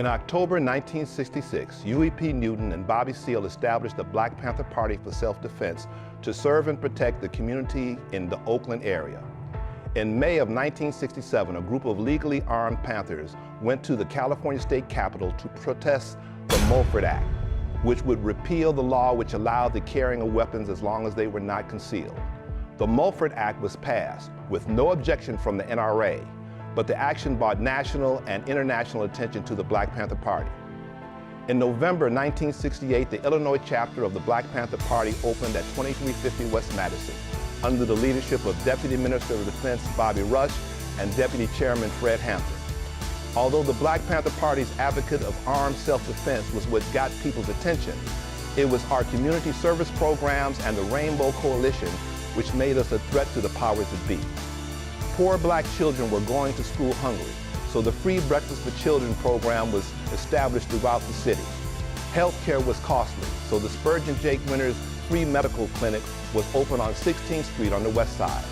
In October 1966, Huey P. Newton and Bobby Seale established the Black Panther Party for Self-Defense to serve and protect the community in the Oakland area. In May of 1967, a group of legally armed Panthers went to the California State Capitol to protest the Mulford Act, which would repeal the law which allowed the carrying of weapons as long as they were not concealed. The Mulford Act was passed with no objection from the NRA, but the action brought national and international attention to the Black Panther Party. In November 1968, the Illinois chapter of the Black Panther Party opened at 2350 West Madison, under the leadership of Deputy Minister of Defense Bobby Rush and Deputy Chairman Fred Hampton. Although the Black Panther Party's advocate of armed self-defense was what got people's attention, it was our community service programs and the Rainbow Coalition which made us a threat to the powers that be. Poor black children were going to school hungry, so the Free Breakfast for Children program was established throughout the city. Healthcare was costly, so the Spurgeon Jake Winters Free Medical Clinic was open on 16th Street on the west side.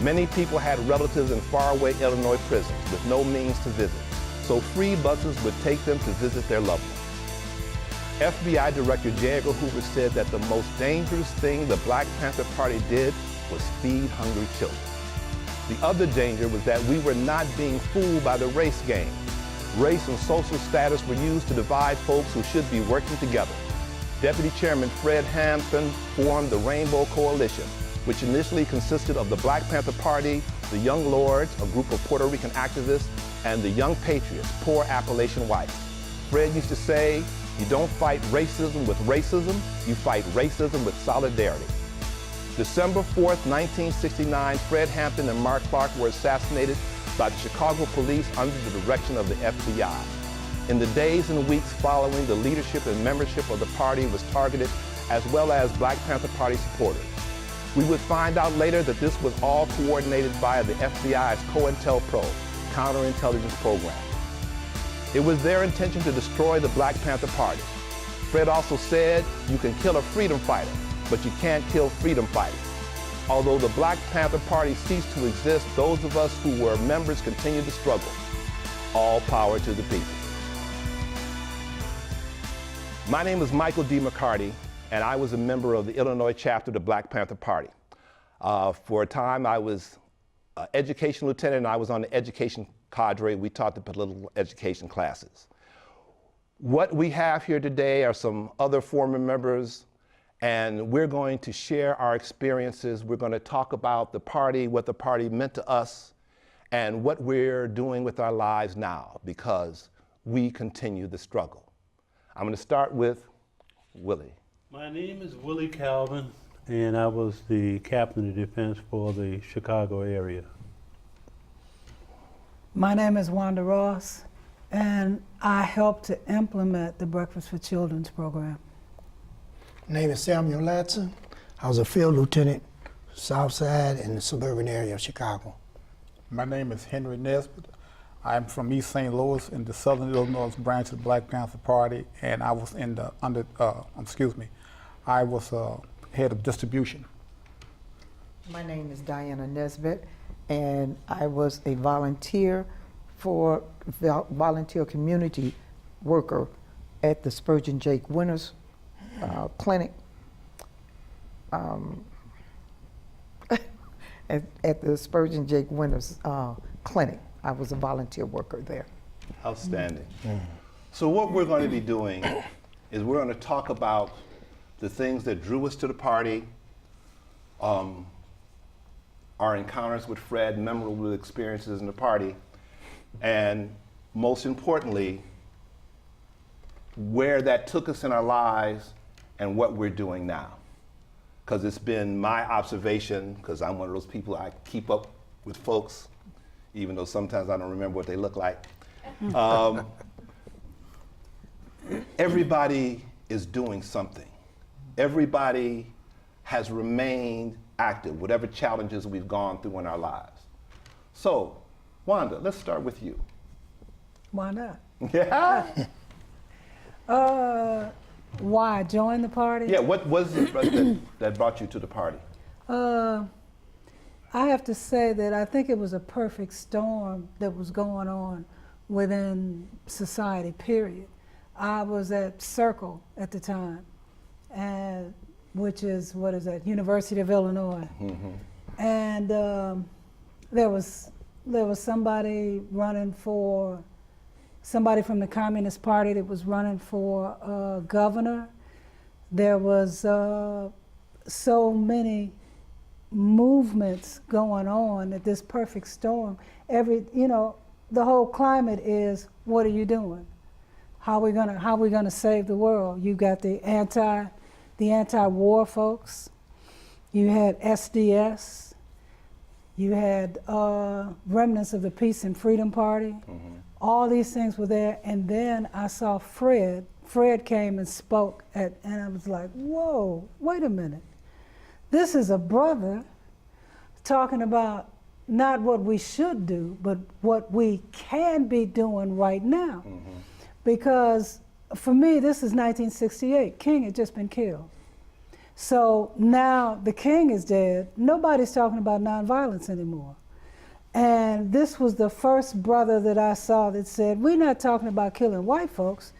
Many people had relatives in faraway Illinois prisons with no means to visit, so free buses would take them to visit their loved ones. FBI Director J. Edgar Hoover said that the most dangerous thing the Black Panther Party did was feed hungry children. The other danger was that we were not being fooled by the race game. Race and social status were used to divide folks who should be working together. Deputy Chairman Fred Hampton formed the Rainbow Coalition, which initially consisted of the Black Panther Party, the Young Lords, a group of Puerto Rican activists, and the Young Patriots, poor Appalachian whites. Fred used to say, you don't fight racism with racism, you fight racism with solidarity. December 4th, 1969, Fred Hampton and Mark Clark were assassinated by the Chicago police under the direction of the FBI. In the days and weeks following, the leadership and membership of the party was targeted, as well as Black Panther Party supporters. We would find out later that this was all coordinated via the FBI's COINTELPRO, counterintelligence program. It was their intention to destroy the Black Panther Party. Fred also said, you can kill a freedom fighter, but you can't kill freedom fighters. Although the Black Panther Party ceased to exist, those of us who were members continued to struggle. All power to the people. My name is Michael D. McCarty, and I was a member of the Illinois chapter of the Black Panther Party. For a time, I was an education lieutenant, and I was on the education cadre. We taught the political education classes. What we have here today are some other former members, and we're going to share our experiences. We're going to talk about the party, what the party meant to us, and what we're doing with our lives now, because we continue the struggle. I'm going to start with Willie. My name is Willie Calvin, and I was the captain of defense for the Chicago area. My name is Wanda Ross, and I helped to implement the Breakfast for Children's program. My name is Samuel Latson. I was a field lieutenant, South Side in the suburban area of Chicago. My name is Henry Nesbitt. I'm from East St. Louis in the Southern Illinois branch of the Black Panther Party, and I was in the I was head of distribution. My name is Diana Nesbitt, and I was a volunteer for volunteer community worker at the Spurgeon Jake Winters clinic. At the Spurgeon Jake Winters clinic. I was a volunteer worker there. Outstanding. So what we're going to be doing is we're going to talk about the things that drew us to the party, our encounters with Fred, memorable experiences in the party, and most importantly, where that took us in our lives and what we're doing now. Because it's been my observation, because I'm one of those people, I keep up with folks, even though sometimes I don't remember what they look like. Everybody is doing something. Everybody has remained active, whatever challenges we've gone through in our lives. So, Wanda, let's start with you. Why not? Yeah. Why join the party? Yeah, what was it that brought you to the party? I have to say that I think it was a perfect storm that was going on within society, period. I was at Circle at the time, and which is, what is that, University of Illinois. And there was somebody running for, somebody from the Communist Party that was running for governor. There was so many movements going on at this perfect storm. The whole climate is, what are you doing? How are we gonna save the world? You got the anti-war folks. You had SDS. You had remnants of the Peace and Freedom Party. All these things were there, and then I saw Fred. Fred came and spoke and I was like, whoa, wait a minute. This is a brother talking about not what we should do, but what we can be doing right now. Because for me, this is 1968. King had just been killed. So now the king is dead. Nobody's talking about nonviolence anymore. And this was the first brother that I saw that said, we're not talking about killing white folks.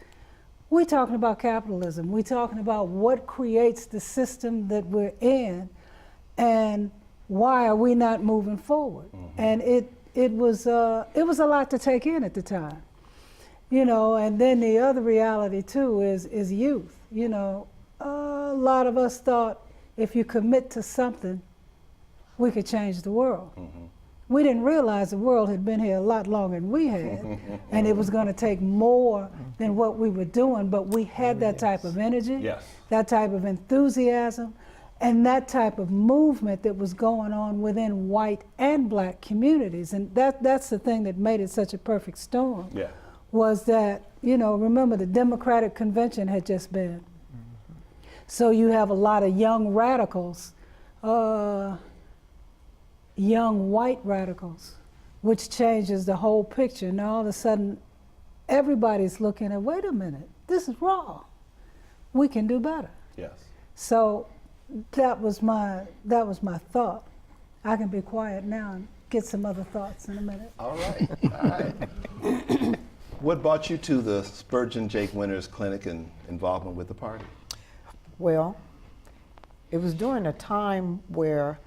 We're talking about capitalism. We're talking about what creates the system that we're in, and why are we not moving forward? And it was a lot to take in at the time, And then the other reality too is youth. A lot of us thought if you commit to something, we could change the world. We didn't realize the world had been here a lot longer than we had, and it was going to take more than what we were doing, but we had that type of energy, that type of enthusiasm, and that type of movement that was going on within white and black communities. And that's the thing that made it such a perfect storm, was that, remember the Democratic Convention had just been. So you have a lot of young radicals, young white radicals, which changes the whole picture. Now all of a sudden, everybody's looking at, wait a minute, this is wrong. We can do better. So that was my thought. I can be quiet now and get some other thoughts in a minute. All right. What brought you to the Spurgeon Jake Winters Clinic and involvement with the party? Well, it was during a time where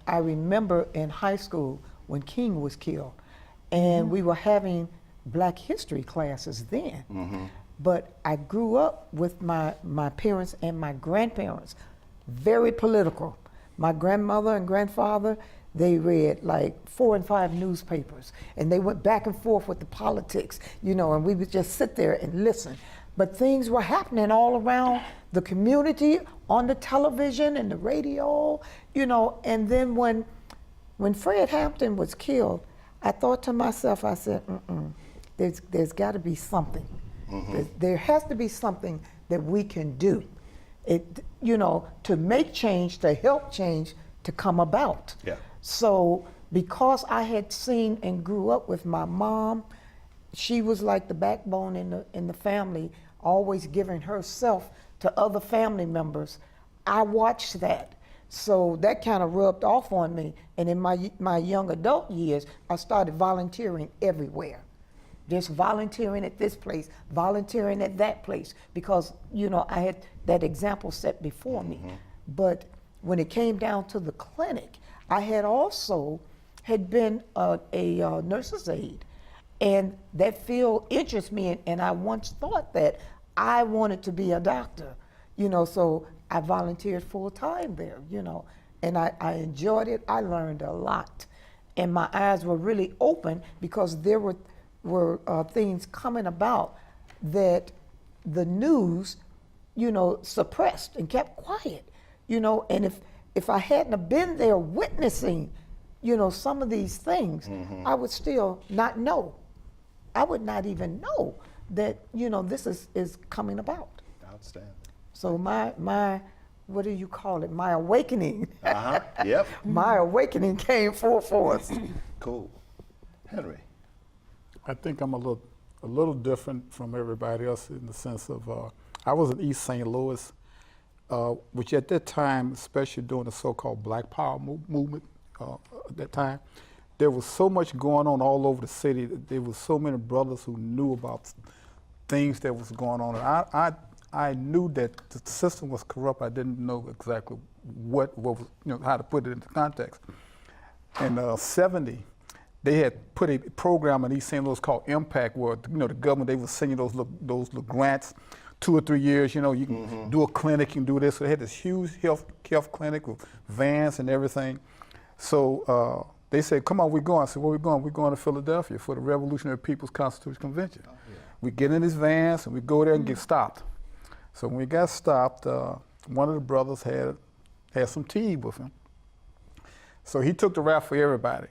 I remember in high school when King was killed, and we were having Black history classes then. But I grew up with my parents and my grandparents, very political. My grandmother and grandfather, they read like 4 and 5 newspapers, and they went back and forth with the politics, and we would just sit there and listen. But things were happening all around the community, on the television and the radio, and then when Fred Hampton was killed, I thought to myself, I said, there's got to be something. There has to be something that we can do, to make change, to help change to come about. So because I had seen and grew up with my mom, she was like the backbone in the family, always giving herself to other family members. I watched that. So that kind of rubbed off on me. And in my young adult years, I started volunteering everywhere. Just volunteering at this place, volunteering at that place, because, I had that example set before me. But when it came down to the clinic, I had also been a nurse's aide. And that field interests me, and I once thought that I wanted to be a doctor, so I volunteered full time there, and I enjoyed it. I learned a lot, and my eyes were really open because there were things coming about that the news, suppressed and kept quiet, and if I hadn't have been there witnessing, some of these things, I would still not know. I would not even know that, this is coming about. Outstanding. So my what do you call it? My awakening. Yep. My awakening came forth for us. Cool. Henry. I think I'm a little different from everybody else in the sense of I was in East St. Louis, which at that time, especially during the so-called Black Power movement at that time, there was so much going on all over the city. There was so many brothers who knew about things that was going on. And I knew that the system was corrupt. I didn't know exactly what was, how to put it into context. In '70, they had put a program in East St. Louis called Impact, where the government, they were sending those little grants, 2 or 3 years. You can do a clinic, you can do this. So they had this huge health clinic with vans and everything. So they said, "Come on, we're going." I said, "Where we going?" "We're going to Philadelphia for the Revolutionary People's Constitutional Convention." Oh, yeah. We get in these vans and we go there and get stopped. So when we got stopped, one of the brothers had some tea with him. So he took the rap for everybody.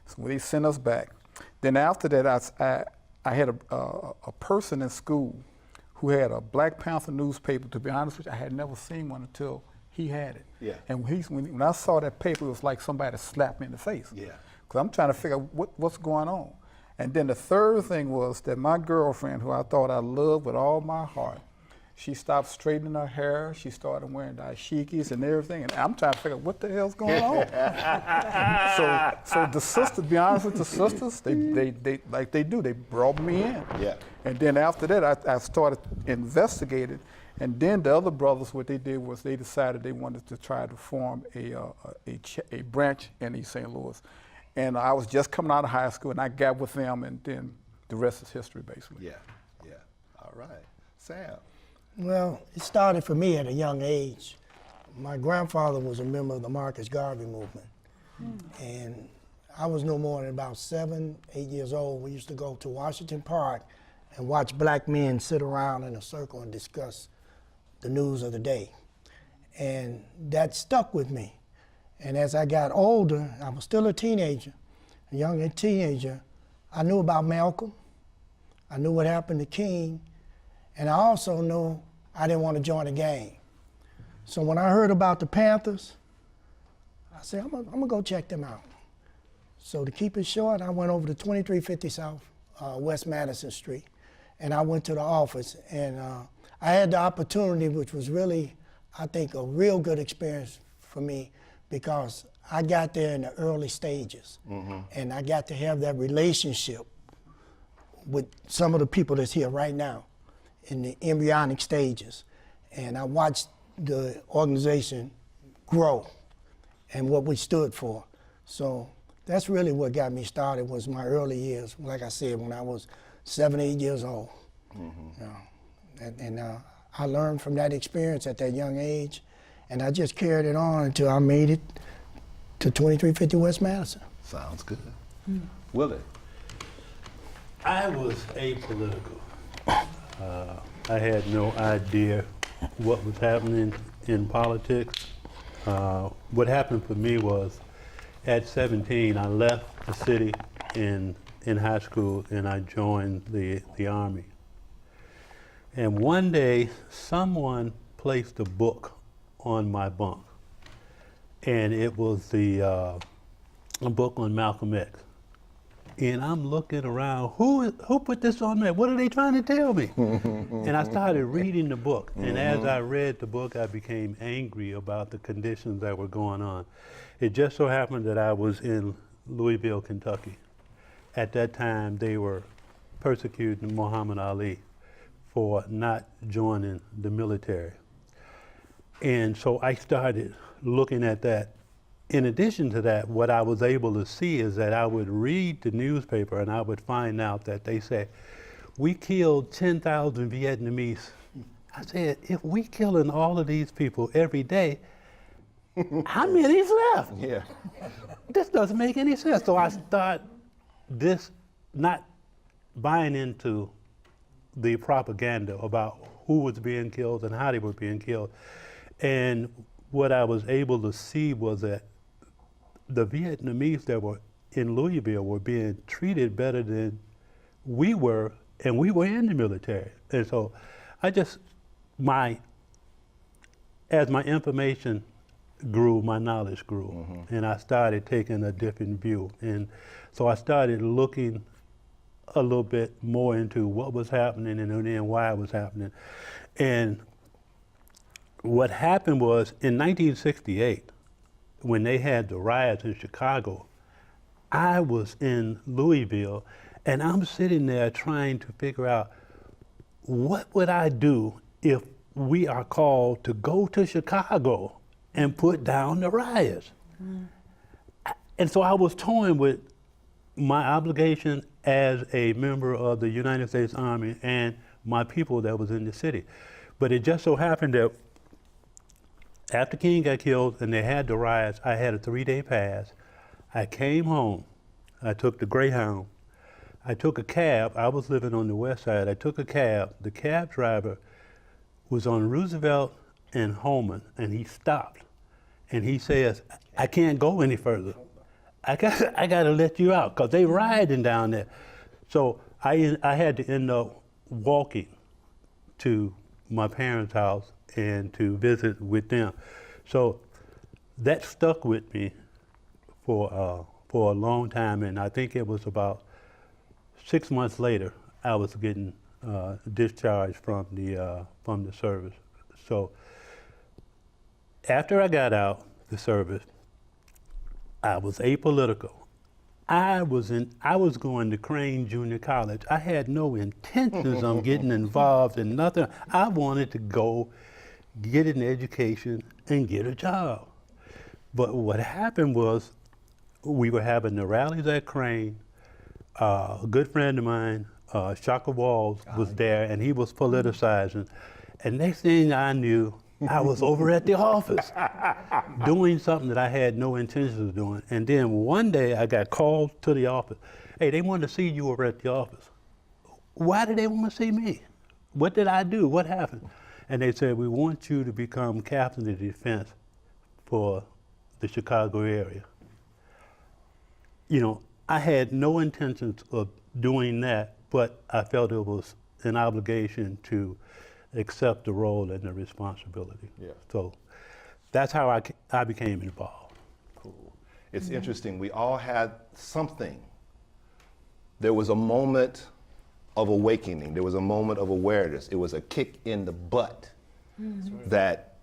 So they sent us back. Then after that, I had a person in school who had a Black Panther newspaper. To be honest with you, I had never seen one until he had it. Yeah. And when I saw that paper, it was like somebody slapped me in the face. Yeah. Because I'm trying to figure out what's going on. And then the third thing was that my girlfriend, who I thought I loved with all my heart, she stopped straightening her hair. She started wearing dashikis and everything. And I'm trying to figure out what the hell's going on. so the sisters, to be honest with the sisters, they like they do, they brought me in. Yeah. And then after that, I started investigating. And then the other brothers, what they did was they decided they wanted to try to form a branch in East St. Louis. And I was just coming out of high school, and I got with them, and then the rest is history, basically. Yeah, yeah. All right. Sam. Well, it started for me at a young age. My grandfather was a member of the Marcus Garvey movement. And I was no more than about 7, 8 years old. We used to go to Washington Park and watch black men sit around in a circle and discuss the news of the day. And that stuck with me. And as I got older, I was still a teenager, a young teenager, I knew about Malcolm. I knew what happened to King. And I also knew I didn't want to join a gang. So when I heard about the Panthers, I said, I'm gonna go check them out. So to keep it short, I went over to 2350 South West Madison Street, and I went to the office, and I had the opportunity, which was really, I think, a real good experience for me, because I got there in the early stages, and I got to have that relationship with some of the people that's here right now in the embryonic stages. And I watched the organization grow and what we stood for. So that's really what got me started, was my early years, like I said, when I was 7, 8 years old. And I learned from that experience at that young age, and I just carried it on until I made it to 2350 West Madison. Sounds good. Willie. I was apolitical. I had no idea what was happening in politics. What happened for me was, at 17, I left the city in high school, and I joined the Army. And one day, someone placed a book on my bunk, and it was a book on Malcolm X. And I'm looking around, who put this on me? What are they trying to tell me? And I started reading the book. And as I read the book, I became angry about the conditions that were going on. It just so happened that I was in Louisville, Kentucky. At that time, they were persecuting Muhammad Ali for not joining the military. And so I started looking at that. In addition to that, what I was able to see is that I would read the newspaper and I would find out that they said, we killed 10,000 Vietnamese. I said, if we killing all of these people every day, how many's left? Yeah. This doesn't make any sense. So I start not buying into the propaganda about who was being killed and how they were being killed. And what I was able to see was that the Vietnamese that were in Louisville were being treated better than we were, and we were in the military. And so as my information grew, my knowledge grew, and I started taking a different view. And so I started looking a little bit more into what was happening and then why it was happening. And what happened was, in 1968, when they had the riots in Chicago, I was in Louisville, and I'm sitting there trying to figure out what would I do if we are called to go to Chicago and put down the riots. And so I was toying with my obligation as a member of the United States Army and my people that was in the city. But it just so happened that after King got killed and they had the riots, I had a 3-day pass. I came home. I took the Greyhound. I took a cab. I was living on the west side. I took a cab. The cab driver was on Roosevelt and Holman, and he stopped. And he says, I can't go any further. I got to let you out, because they riding down there. So I had to end up walking to my parents' house and to visit with them. So that stuck with me for a long time, and I think it was about 6 months later I was getting discharged from the service. So after I got out the service, I was apolitical. I was going to Crane Junior College. I had no intentions of getting involved in nothing. I wanted to go get an education and get a job. But what happened was, we were having the rallies at Crane. A good friend of mine, Shaka Walls, was there, and he was politicizing. And next thing I knew, I was over at the office doing something that I had no intention of doing. And then one day I got called to the office. Hey, they wanted to see you over at the office. Why did they want to see me? What did I do? What happened? And they said, we want you to become captain of defense for the Chicago area. You know, I had no intentions of doing that, but I felt it was an obligation to accept the role and the responsibility. Yeah. So that's how I became involved. Cool. It's interesting. We all had something. There was a moment of awakening. There was a moment of awareness. It was a kick in the butt that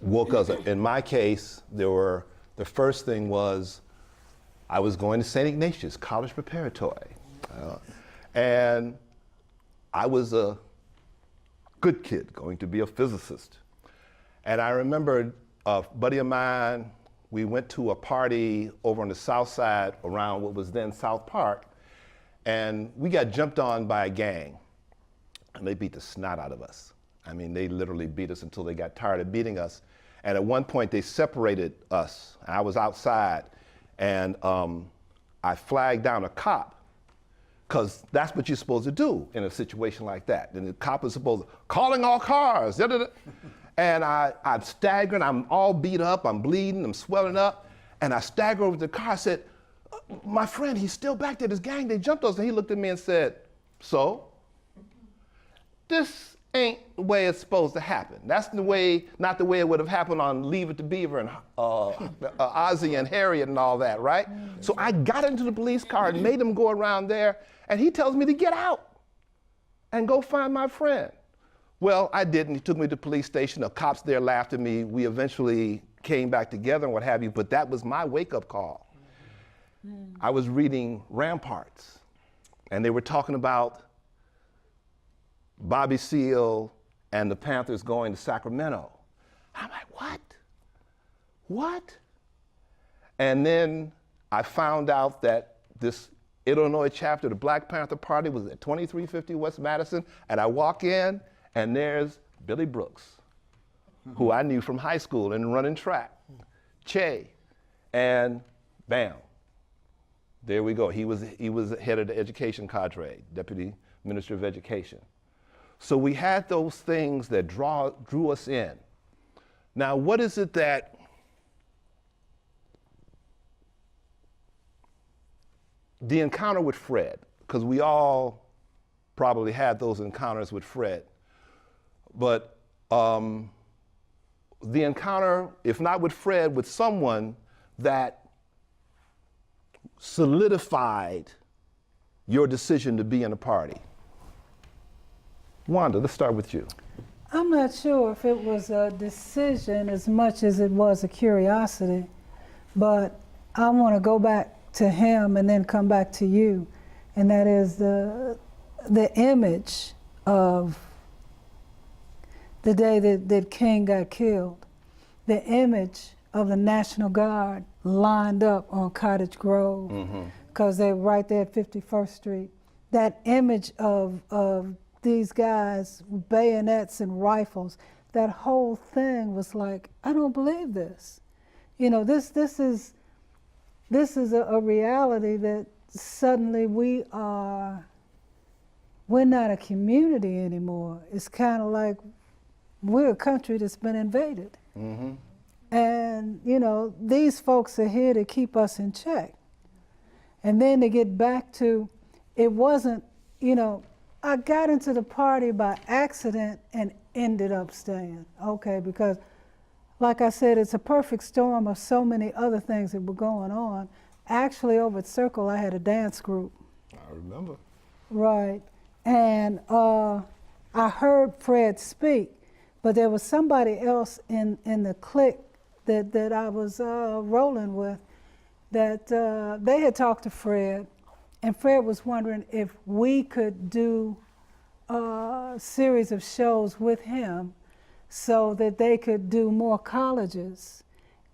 woke us up. In my case, the first thing was I was going to St. Ignatius College Preparatory. And I was a good kid, going to be a physicist. And I remember a buddy of mine, we went to a party over on the south side around what was then South Park, and we got jumped on by a gang, and they beat the snot out of us. I mean, they literally beat us until they got tired of beating us. And at one point they separated us. I was outside, and I flagged down a cop, because that's what you're supposed to do in a situation like that. And the cop is supposed to, calling all cars, da, da, da. And I'm staggering, I'm all beat up, I'm bleeding, I'm swelling up, and I stagger over to the car. I said, my friend, he's still back there, this gang, they jumped us. And he looked at me and said, so? This ain't the way it's supposed to happen. That's the way, not the way it would have happened on Leave It to Beaver and Ozzie and Harriet and all that, right? So I got into the police car and made him go around there, and he tells me to get out and go find my friend. Well, I didn't. He took me to the police station. The cops there laughed at me. We eventually came back together and what have you, but that was my wake-up call. I was reading Ramparts, and they were talking about Bobby Seale and the Panthers going to Sacramento. I'm like, what? What? And then I found out that this Illinois chapter of the Black Panther Party was at 2350 West Madison, and I walk in, and there's Billy Brooks, who I knew from high school and running track, Che, and bam, there we go. He was head of the education cadre, Deputy Minister of Education. So we had those things that drew us in. Now, what is it that the encounter with Fred, because we all probably had those encounters with Fred, but the encounter, if not with Fred, with someone that solidified your decision to be in a party. Wanda, let's start with you. I'm not sure if it was a decision as much as it was a curiosity, but I want to go back to him and then come back to you, and that is the image of the day that King got killed, the image of the National Guard lined up on Cottage Grove, because they're right there at 51st Street. That image of these guys with bayonets and rifles, that whole thing was like, I don't believe this. You know, this is a reality that suddenly we're not a community anymore. It's kind of like we're a country that's been invaded. And, you know, these folks are here to keep us in check. And then to get back to, it wasn't, you know, I got into the party by accident and ended up staying, okay, because like I said, it's a perfect storm of so many other things that were going on. Actually, over at Circle, I had a dance group. I remember. Right, and I heard Fred speak, but there was somebody else in the clique that I was rolling with that they had talked to Fred, and Fred was wondering if we could do a series of shows with him so that they could do more colleges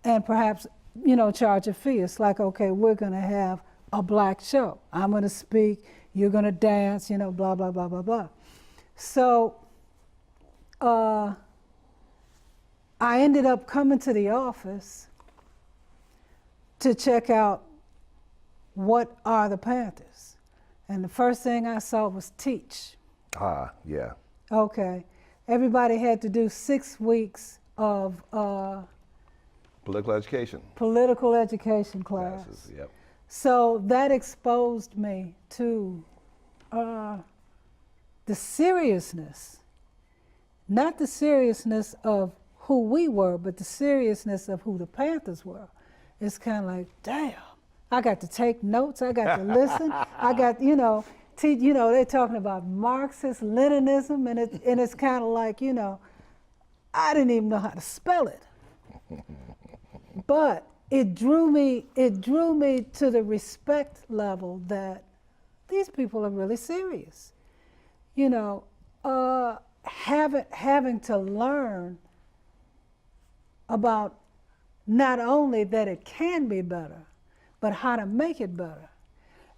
and perhaps, you know, charge a fee. It's like, okay, we're gonna have a black show. I'm gonna speak, you're gonna dance, you know, blah, blah, blah, blah, blah. So I ended up coming to the office to check out what are the Panthers. And the first thing I saw was teach. Ah, yeah. Okay. Everybody had to do 6 weeks of Political education. political education class. Classes, yep. So that exposed me to the seriousness, not the seriousness of who we were, but the seriousness of who the Panthers were. It's kind of like, damn, I got to take notes, I got to listen, I got, you know, they're talking about Marxist Leninism, and it's kind of like, you know, I didn't even know how to spell it. But it drew me to the respect level that these people are really serious. You know, having to learn about not only that it can be better, but how to make it better.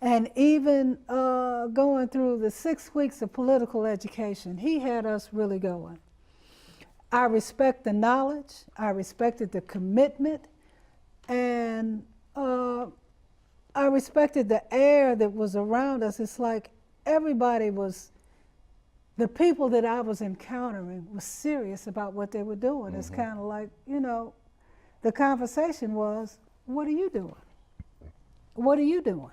And even going through the 6 weeks of political education, he had us really going. I respect the knowledge, I respected the commitment, and I respected the air that was around us. It's like everybody was, the people that I was encountering was serious about what they were doing. It's kind of like, you know, the conversation was, what are you doing? What are you doing?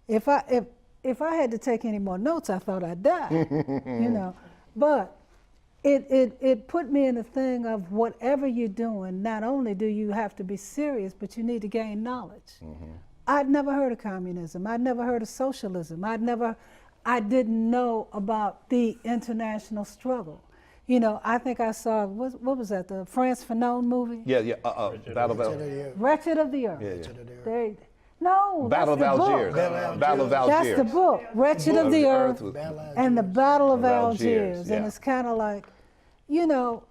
If I had to take any more notes, I thought I'd die, you know. But it put me in the thing of whatever you're doing, not only do you have to be serious, but you need to gain knowledge. I'd never heard of communism. I'd never heard of socialism. I didn't know about the international struggle. You know, I think I saw, what was that, the Frantz Fanon movie? Yeah. Battle of Wretched of the Earth. Yeah. No, Battle of that's the Algiers. book. Battle of Algiers. That's the book, Wretched of the Earth and the Battle of Algiers. Yeah. And it's kind of like, you know,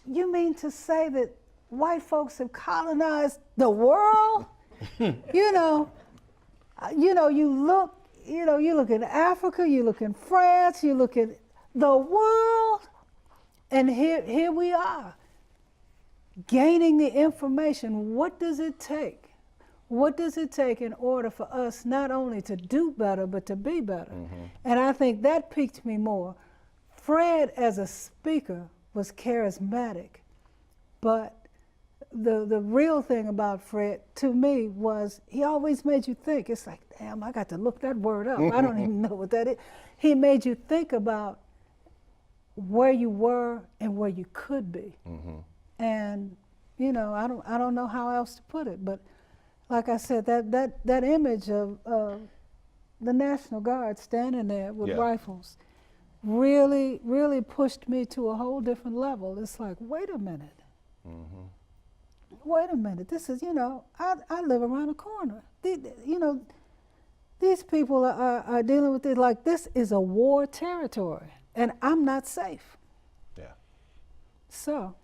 you mean to say that white folks have colonized the world? you know, you look in Africa, you look in France, you look at the world, and here we are, gaining the information. What does it take? What does it take in order for us not only to do better, but to be better? And I think that piqued me more. Fred, as a speaker, was charismatic, but the real thing about Fred, to me, was he always made you think. It's like, damn, I got to look that word up. I don't even know what that is. He made you think about where you were and where you could be. And, you know, I don't know how else to put it, but like I said, that image of the National Guard standing there with rifles really, really pushed me to a whole different level. It's like, wait a minute. wait a minute, this is, I live around the corner. These people are dealing with it like this is a war territory, and I'm not safe. Yeah. So,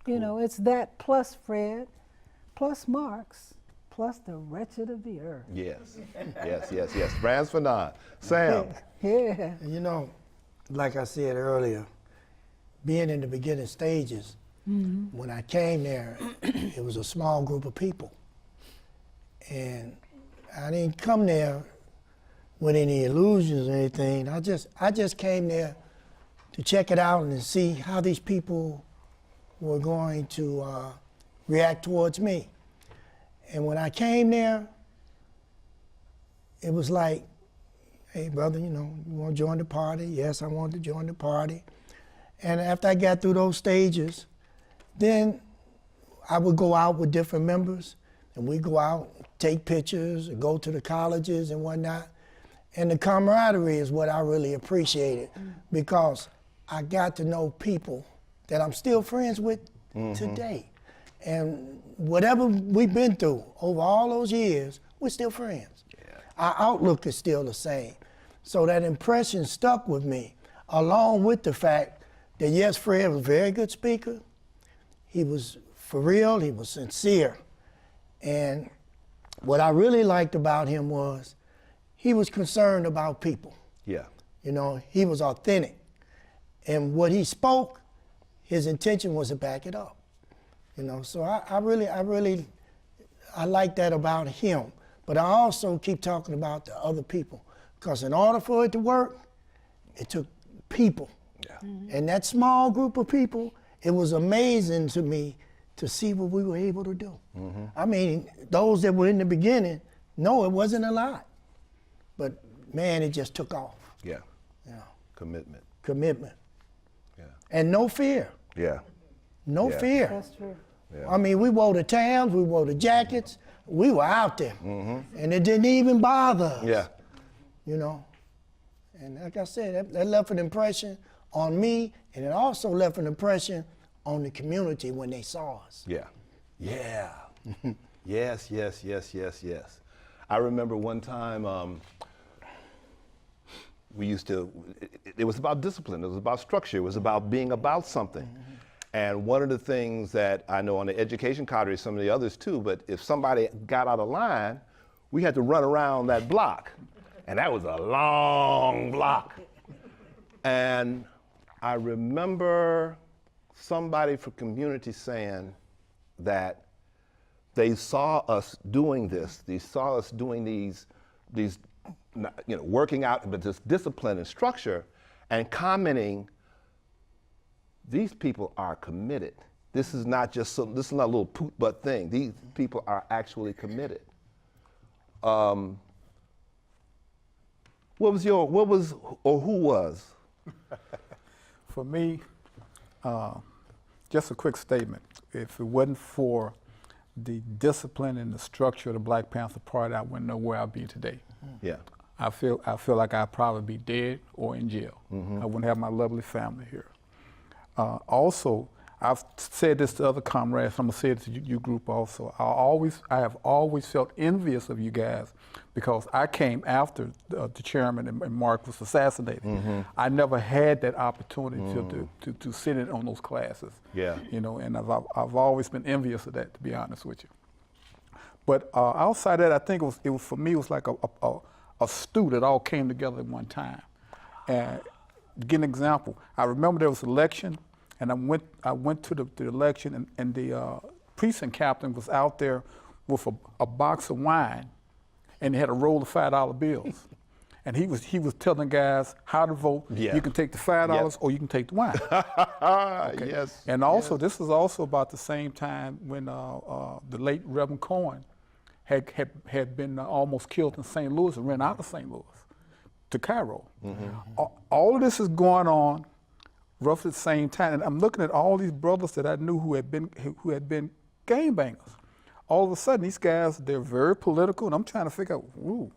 it's that plus Fred, plus Marx, plus the wretched of the earth. Yes. Yes. Franz Fanon. Sam. Yeah. Like I said earlier, being in the beginning stages, when I came there, it was a small group of people. And I didn't come there with any illusions or anything. I just came there to check it out and see how these people were going to react towards me. And when I came there, it was like, hey, brother, you want to join the party? Yes, I wanted to join the party. And after I got through those stages, then I would go out with different members, and we'd go out, take pictures, and go to the colleges and whatnot. And the camaraderie is what I really appreciated, because I got to know people that I'm still friends with today. And whatever we've been through over all those years, we're still friends. Yeah. Our outlook is still the same. So that impression stuck with me, along with the fact that, yes, Fred was a very good speaker. He was for real, he was sincere. And what I really liked about him was he was concerned about people. Yeah. He was authentic. And what he spoke, his intention was to back it up. So I like that about him. But I also keep talking about the other people, because in order for it to work, it took people. Yeah. And that small group of people, it was amazing to me to see what we were able to do. I mean, those that were in the beginning, no, it wasn't a lot. But man, it just took off. Yeah. Commitment. Yeah. And no fear. Yeah. No fear. That's true. Yeah. I mean, we wore the tams, we wore the jackets, we were out there. And it didn't even bother us. Yeah. And like I said, that left an impression on me, and it also left an impression on the community when they saw us. Yeah. Yes. I remember one time it was about discipline, it was about structure, it was about being about something. And one of the things that I know on the education cadre, some of the others too, but if somebody got out of line, we had to run around that block. And that was a long block. And I remember somebody from community saying that they saw us doing this. They saw us doing these working out, but this discipline and structure, and commenting, these people are committed. This is not just this is not a little poot butt thing. These people are actually committed. Who was? For me, just a quick statement. If it wasn't for the discipline and the structure of the Black Panther Party, I wouldn't know where I'd be today. Yeah. I feel like I'd probably be dead or in jail. I wouldn't have my lovely family here. Also, I've said this to other comrades, I'm gonna say it to you group also. I have always felt envious of you guys, because I came after the chairman and Mark was assassinated. I never had that opportunity to sit in on those classes. Yeah. And I've always been envious of that, to be honest with you. But outside that, I think it was for me, it was like a stew that all came together at one time. And to give an example, I remember there was an election, and I went to the election, and the precinct captain was out there with a box of wine, and he had a roll of $5 bills. And he was telling guys how to vote. Yeah. You can take the $5 or you can take the wine. Okay. Yes. And also, this was also about the same time when the late Reverend Cohen had been almost killed in St. Louis and ran out of St. Louis to Cairo. All of this is going on roughly at the same time, and I'm looking at all these brothers that I knew who had been gangbangers. All of a sudden, these guys, they're very political, and I'm trying to figure out rules.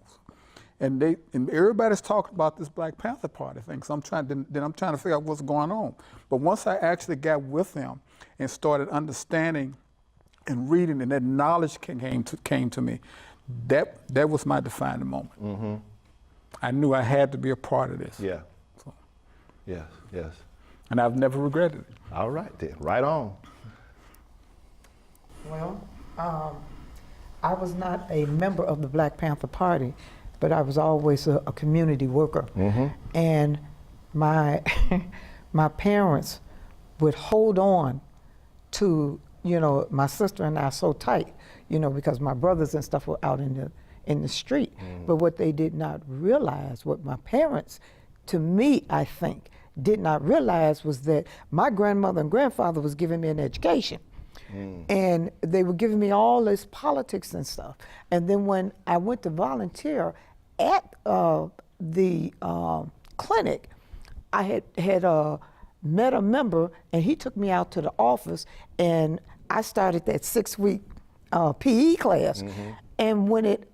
And everybody's talking about this Black Panther Party thing, so I'm trying to figure out what's going on. But once I actually got with them and started understanding and reading, and that knowledge came to me. That was my defining moment. Mm-hmm. I knew I had to be a part of this. Yeah. So, Yes, yes. and I've never regretted it. All right then, right on. Well, I was not a member of the Black Panther Party, but I was always a community worker. Mm-hmm. And my my parents would hold on to, you know, my sister and I so tight, you know, because my brothers and stuff were out in the street. But what they did not realize, what my parents, to me, I think, did not realize was that my grandmother and grandfather was giving me an education. And they were giving me all this politics and stuff. And then when I went to volunteer at the clinic, I had met a member, and he took me out to the office, and I started that 6-week PE class. And when it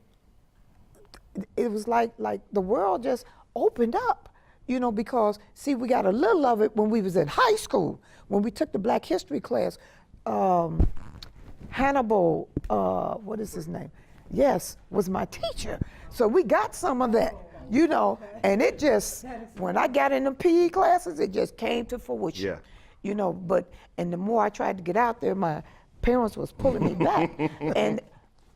was like the world just opened up, you know, because see, we got a little of it when we was in high school, when we took the Black History class. Hannibal, what is his name? Yes, was my teacher. So we got some of that, you know, and it just, when I got in the PE classes, it just came to fruition. Yeah. You know, and the more I tried to get out there, my parents was pulling me back. And,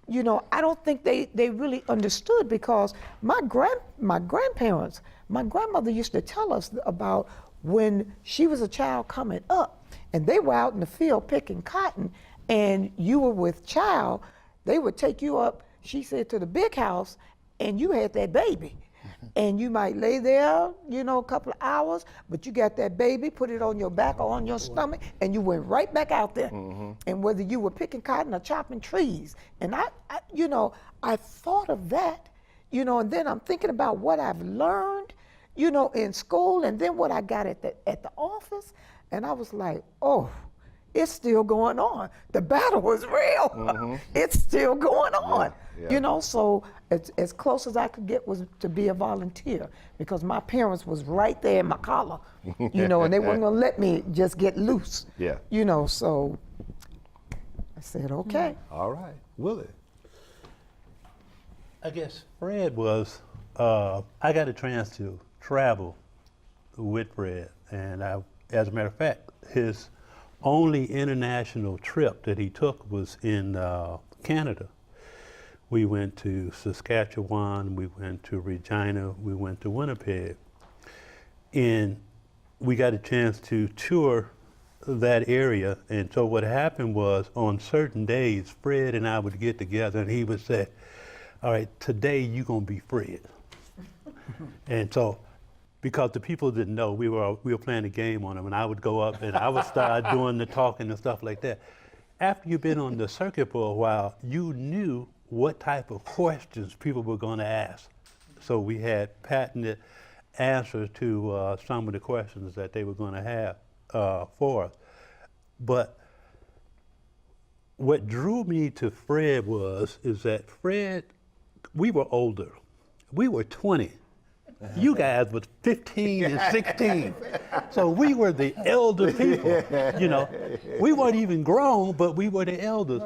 you know, I don't think they really understood, because my grandparents, my grandmother used to tell us about when she was a child coming up, and they were out in the field picking cotton, and you were with child, they would take you up, she said, to the big house, and you had that baby. And you might lay there, you know, a couple of hours, but you got that baby, put it on your back or on your stomach, and you went right back out there. And whether you were picking cotton or chopping trees. And I you know, I thought of that, you know, and then I'm thinking about what I've learned, you know, in school, and then what I got at the office. And I was like, oh, it's still going on. The battle was real. It's still going on. Yeah. You know, so as close as I could get was to be a volunteer, because my parents was right there in my collar, you know, and they weren't gonna let me just get loose. Yeah. You know, so I said, okay. All right, Willie. I guess Fred was, I got a chance to travel with Fred, and as a matter of fact, his only international trip that he took was in Canada. We went to Saskatchewan, we went to Regina, we went to Winnipeg. And we got a chance to tour that area. And so what happened was, on certain days, Fred and I would get together and he would say, all right, today you're gonna be Fred. And so, because the people didn't know, we were playing a game on them, and I would go up and I would start doing the talking and stuff like that. After you've been on the circuit for a while, you knew what type of questions people were going to ask. So we had patented answers to some of the questions that they were going to have for us. But what drew me to Fred is that Fred, we were older. We were 20. You guys were 15 and 16. So we were the elder people, you know. We weren't even grown, but we were the elders.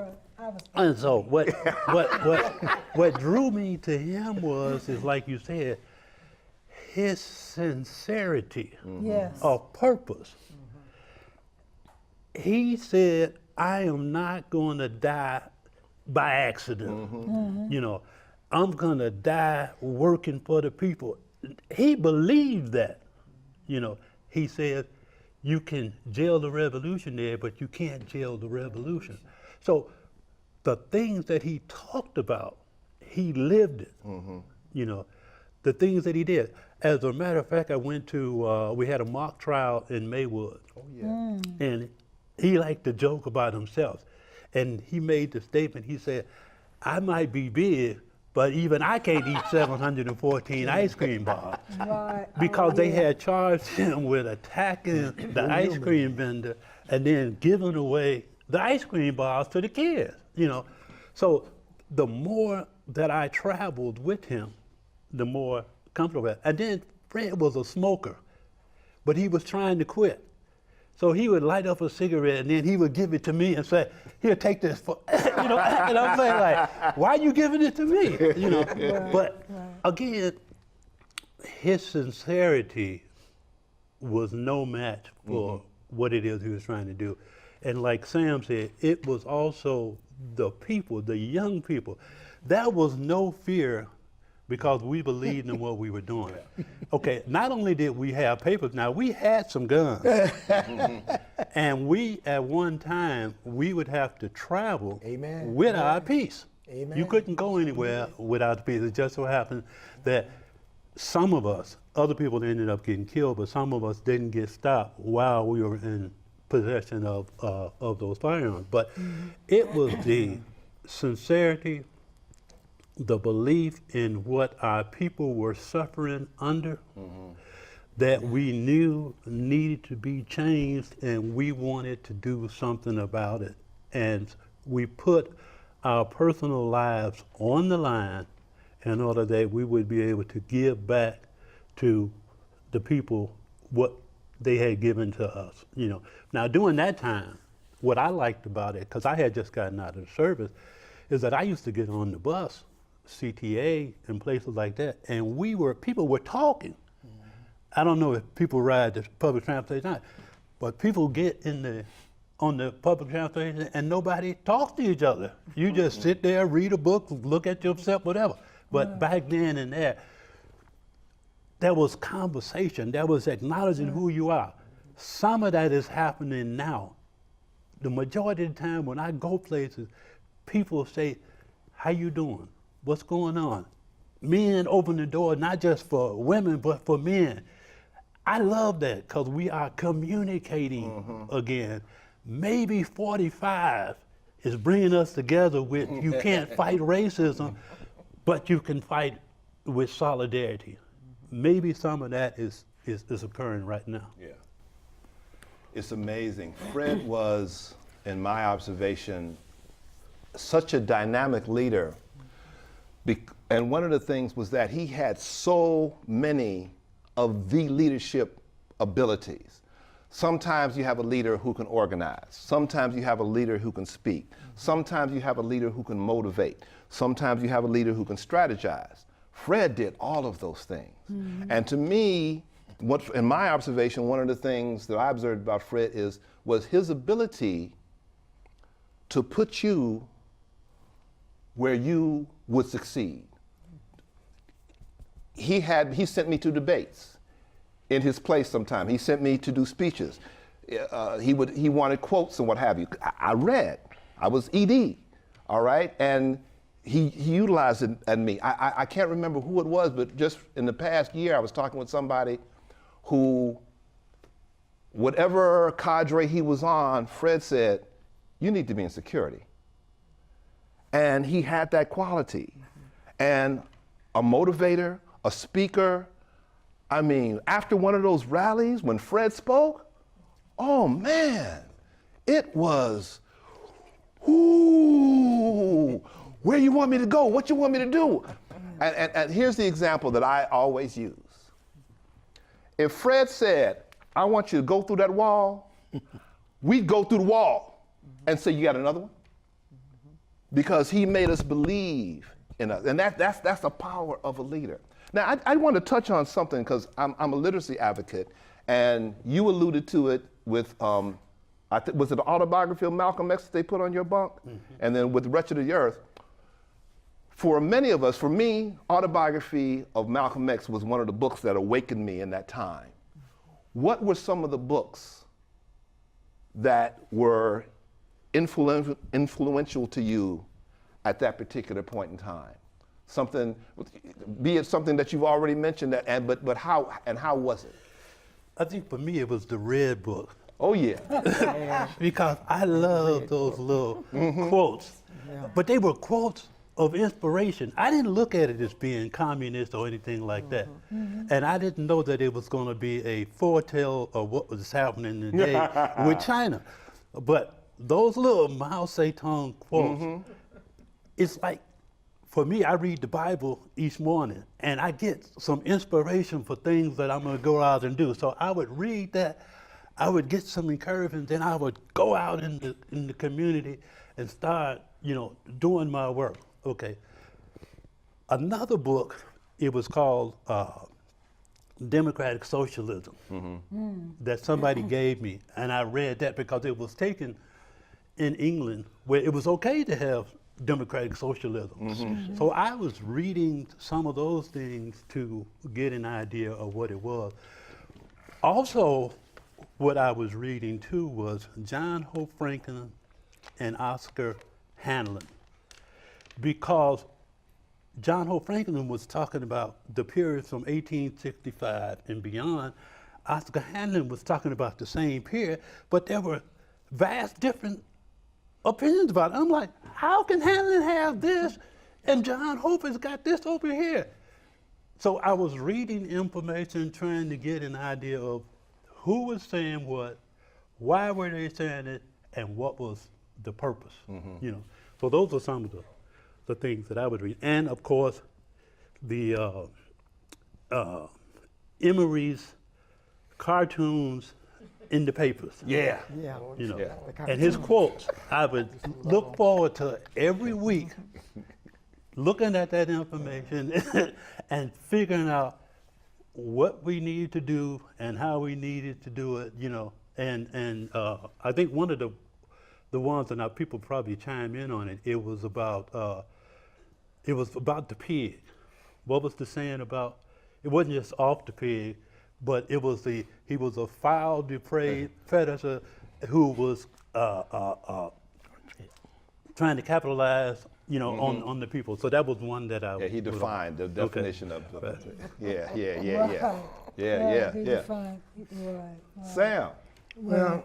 And so what drew me to him is like you said, his sincerity of purpose. He said, I am not going to die by accident. You know, I'm going to die working for the people. He believed that, you know. He said, you can jail the revolutionary, but you can't jail the revolution. So the things that he talked about, he lived it, you know, the things that he did. As a matter of fact, I went to, we had a mock trial in Maywood. Oh, yeah. And he liked to joke about himself. And he made the statement, he said, I might be big, but even I can't eat 714 ice cream bars. Right. Because they had charged him with attacking the ice cream vendor and then giving away the ice cream bars to the kids, you know. So the more that I traveled with him, the more comfortable. And then Fred was a smoker, but he was trying to quit. So he would light up a cigarette and then he would give it to me and say, "Here, take this for," you know, and I'm saying like, "Why are you giving it to me?" You know, but again, his sincerity was no match for what it is he was trying to do. And like Sam said, it was also the people, the young people. There was no fear because we believed in what we were doing. Okay, not only did we have papers, now we had some guns. And we, at one time, we would have to travel Amen. with our piece. Amen. You couldn't go anywhere without the piece. It just so happened that some of us, other people ended up getting killed, but some of us didn't get stopped while we were in possession of those firearms. But it was the sincerity, the belief in what our people were suffering under that we knew needed to be changed, and we wanted to do something about it. And we put our personal lives on the line in order that we would be able to give back to the people what they had given to us. You know, now during that time, what I liked about it, because I had just gotten out of the service, is that I used to get on the bus, CTA and places like that, and people were talking. I don't know if people ride the public transportation, but people get on the public transportation and nobody talks to each other. You just sit there, read a book, look at yourself, whatever. But back then and there was conversation, there was acknowledging who you are. Some of that is happening now. The majority of the time when I go places, people say, "How you doing? What's going on?" Men open the door, not just for women, but for men. I love that because we are communicating again. Maybe 45 is bringing us together with, you can't fight racism, but you can fight with solidarity. Maybe some of that is occurring right now. Yeah. It's amazing. Fred was, in my observation, such a dynamic leader. And one of the things was that he had so many of the leadership abilities. Sometimes you have a leader who can organize. Sometimes you have a leader who can speak. Sometimes you have a leader who can motivate. Sometimes you have a leader who can strategize. Fred did all of those things. And to me, in my observation, one of the things that I observed about Fred was his ability to put you where you would succeed. He sent me to debates in his place sometime. He sent me to do speeches. He wanted quotes and what have you. I read. I was ED, all right? And he utilized it at me. I can't remember who it was, but just in the past year, I was talking with somebody who, whatever cadre he was on, Fred said, "You need to be in security." And he had that quality. And a motivator, a speaker. I mean, after one of those rallies, when Fred spoke, oh man, it was, ooh, where you want me to go? What you want me to do? And here's the example that I always use. If Fred said, "I want you to go through that wall," we'd go through the wall and say, "You got another one?" Because he made us believe in us. And that's the power of a leader. Now, I want to touch on something because I'm a literacy advocate, and you alluded to it with, was it the autobiography of Malcolm X that they put on your bunk? And then with Wretched of the Earth. For many of us, for me, autobiography of Malcolm X was one of the books that awakened me in that time. What were some of the books that were influential to you at that particular point in time? Something, be it something that you've already mentioned, but how was it? I think for me it was the Red Book. Oh yeah. Because I love those little quotes. But they were quotes of inspiration. I didn't look at it as being communist or anything like that. And I didn't know that it was going to be a foretell of what was happening today with China. But those little Mao Zedong quotes, it's like, for me, I read the Bible each morning and I get some inspiration for things that I'm going to go out and do. So I would read that I would get some encouragement, then I would go out in the community and start, doing my work. Okay. Another book, it was called Democratic Socialism, that somebody gave me, and I read that because it was taken in England where it was okay to have democratic socialism. So I was reading some of those things to get an idea of what it was. Also, what I was reading too was John Hope Franklin and Oscar Hamlin, because John Hope Franklin was talking about the period from 1865 and beyond. Oscar Hamlin was talking about the same period, but there were vast different opinions about it. I'm like, how can Hamlin have this and John Hope has got this over here? So I was reading information, trying to get an idea of who was saying what, why were they saying it, and what was the purpose, So those are some of the things that I would read. And of course, the Emery's cartoons in the papers. Yeah. And his quotes, I would look forward to every week looking at that information and figuring out what we need to do and how we needed to do it, And I think one of the ones, and now people probably chime in on it, it was about the pig. What was the saying about, it wasn't just off the pig, but it was he was a foul, depraved predator who was trying to capitalize, on the people. So that was one that I. Yeah, he defined the definition of. Yeah. He defined, right. Sam. Well,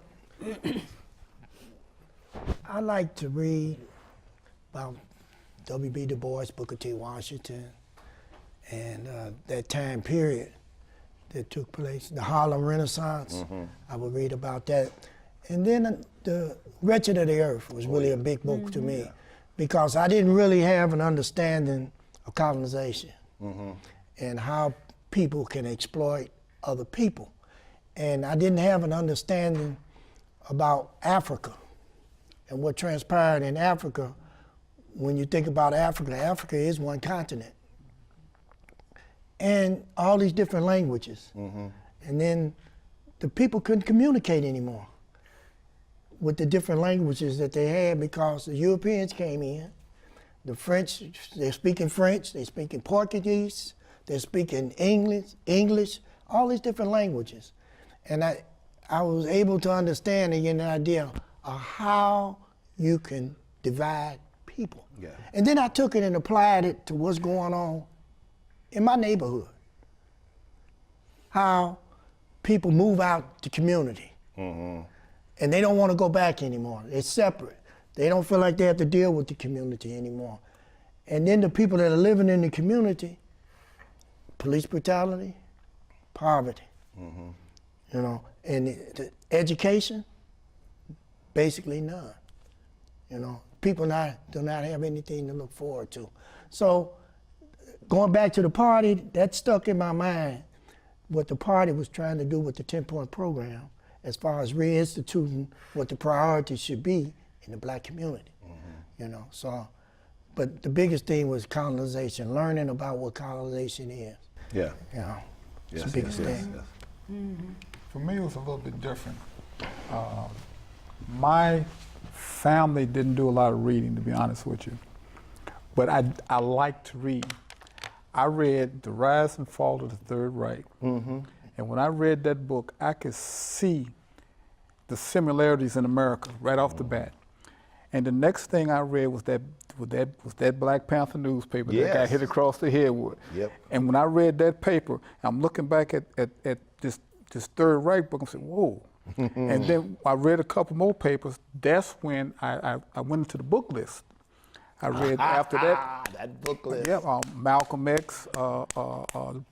I like to read about W.B. Du Bois, Booker T. Washington, and that time period that took place, the Harlem Renaissance. I would read about that. And then the Wretched of the Earth was really a big book to me, because I didn't really have an understanding of colonization and how people can exploit other people. And I didn't have an understanding about Africa and what transpired in Africa. When you think about Africa, Africa is one continent. And all these different languages. And then the people couldn't communicate anymore with the different languages that they had, because the Europeans came in. The French, they're speaking French, they're speaking Portuguese, they're speaking English, all these different languages. And I was able to understand and get an idea of how you can divide people. Yeah. And then I took it and applied it to what's going on in my neighborhood. How people move out the community. And they don't want to go back anymore. They're separate. They don't feel like they have to deal with the community anymore. And then the people that are living in the community, police brutality, poverty, and the education, basically none. People do not have anything to look forward to. So going back to the party, that stuck in my mind, what the party was trying to do with the 10-point program, as far as reinstituting what the priorities should be in the black community, So, but the biggest thing was colonization, learning about what colonization is. Yeah. It's the biggest thing. For me, it was a little bit different. My family didn't do a lot of reading, to be honest with you, but I like to read. I read The Rise and Fall of the Third Reich, and when I read that book, I could see the similarities in America right off the bat. And the next thing I read was that Black Panther newspaper that got hit across the head with. And when I read that paper, I'm looking back at this Third Reich book, I'm saying, whoa. And then I read a couple more papers. That's when I went into the book list. I read after that. That book list. Yeah, Malcolm X,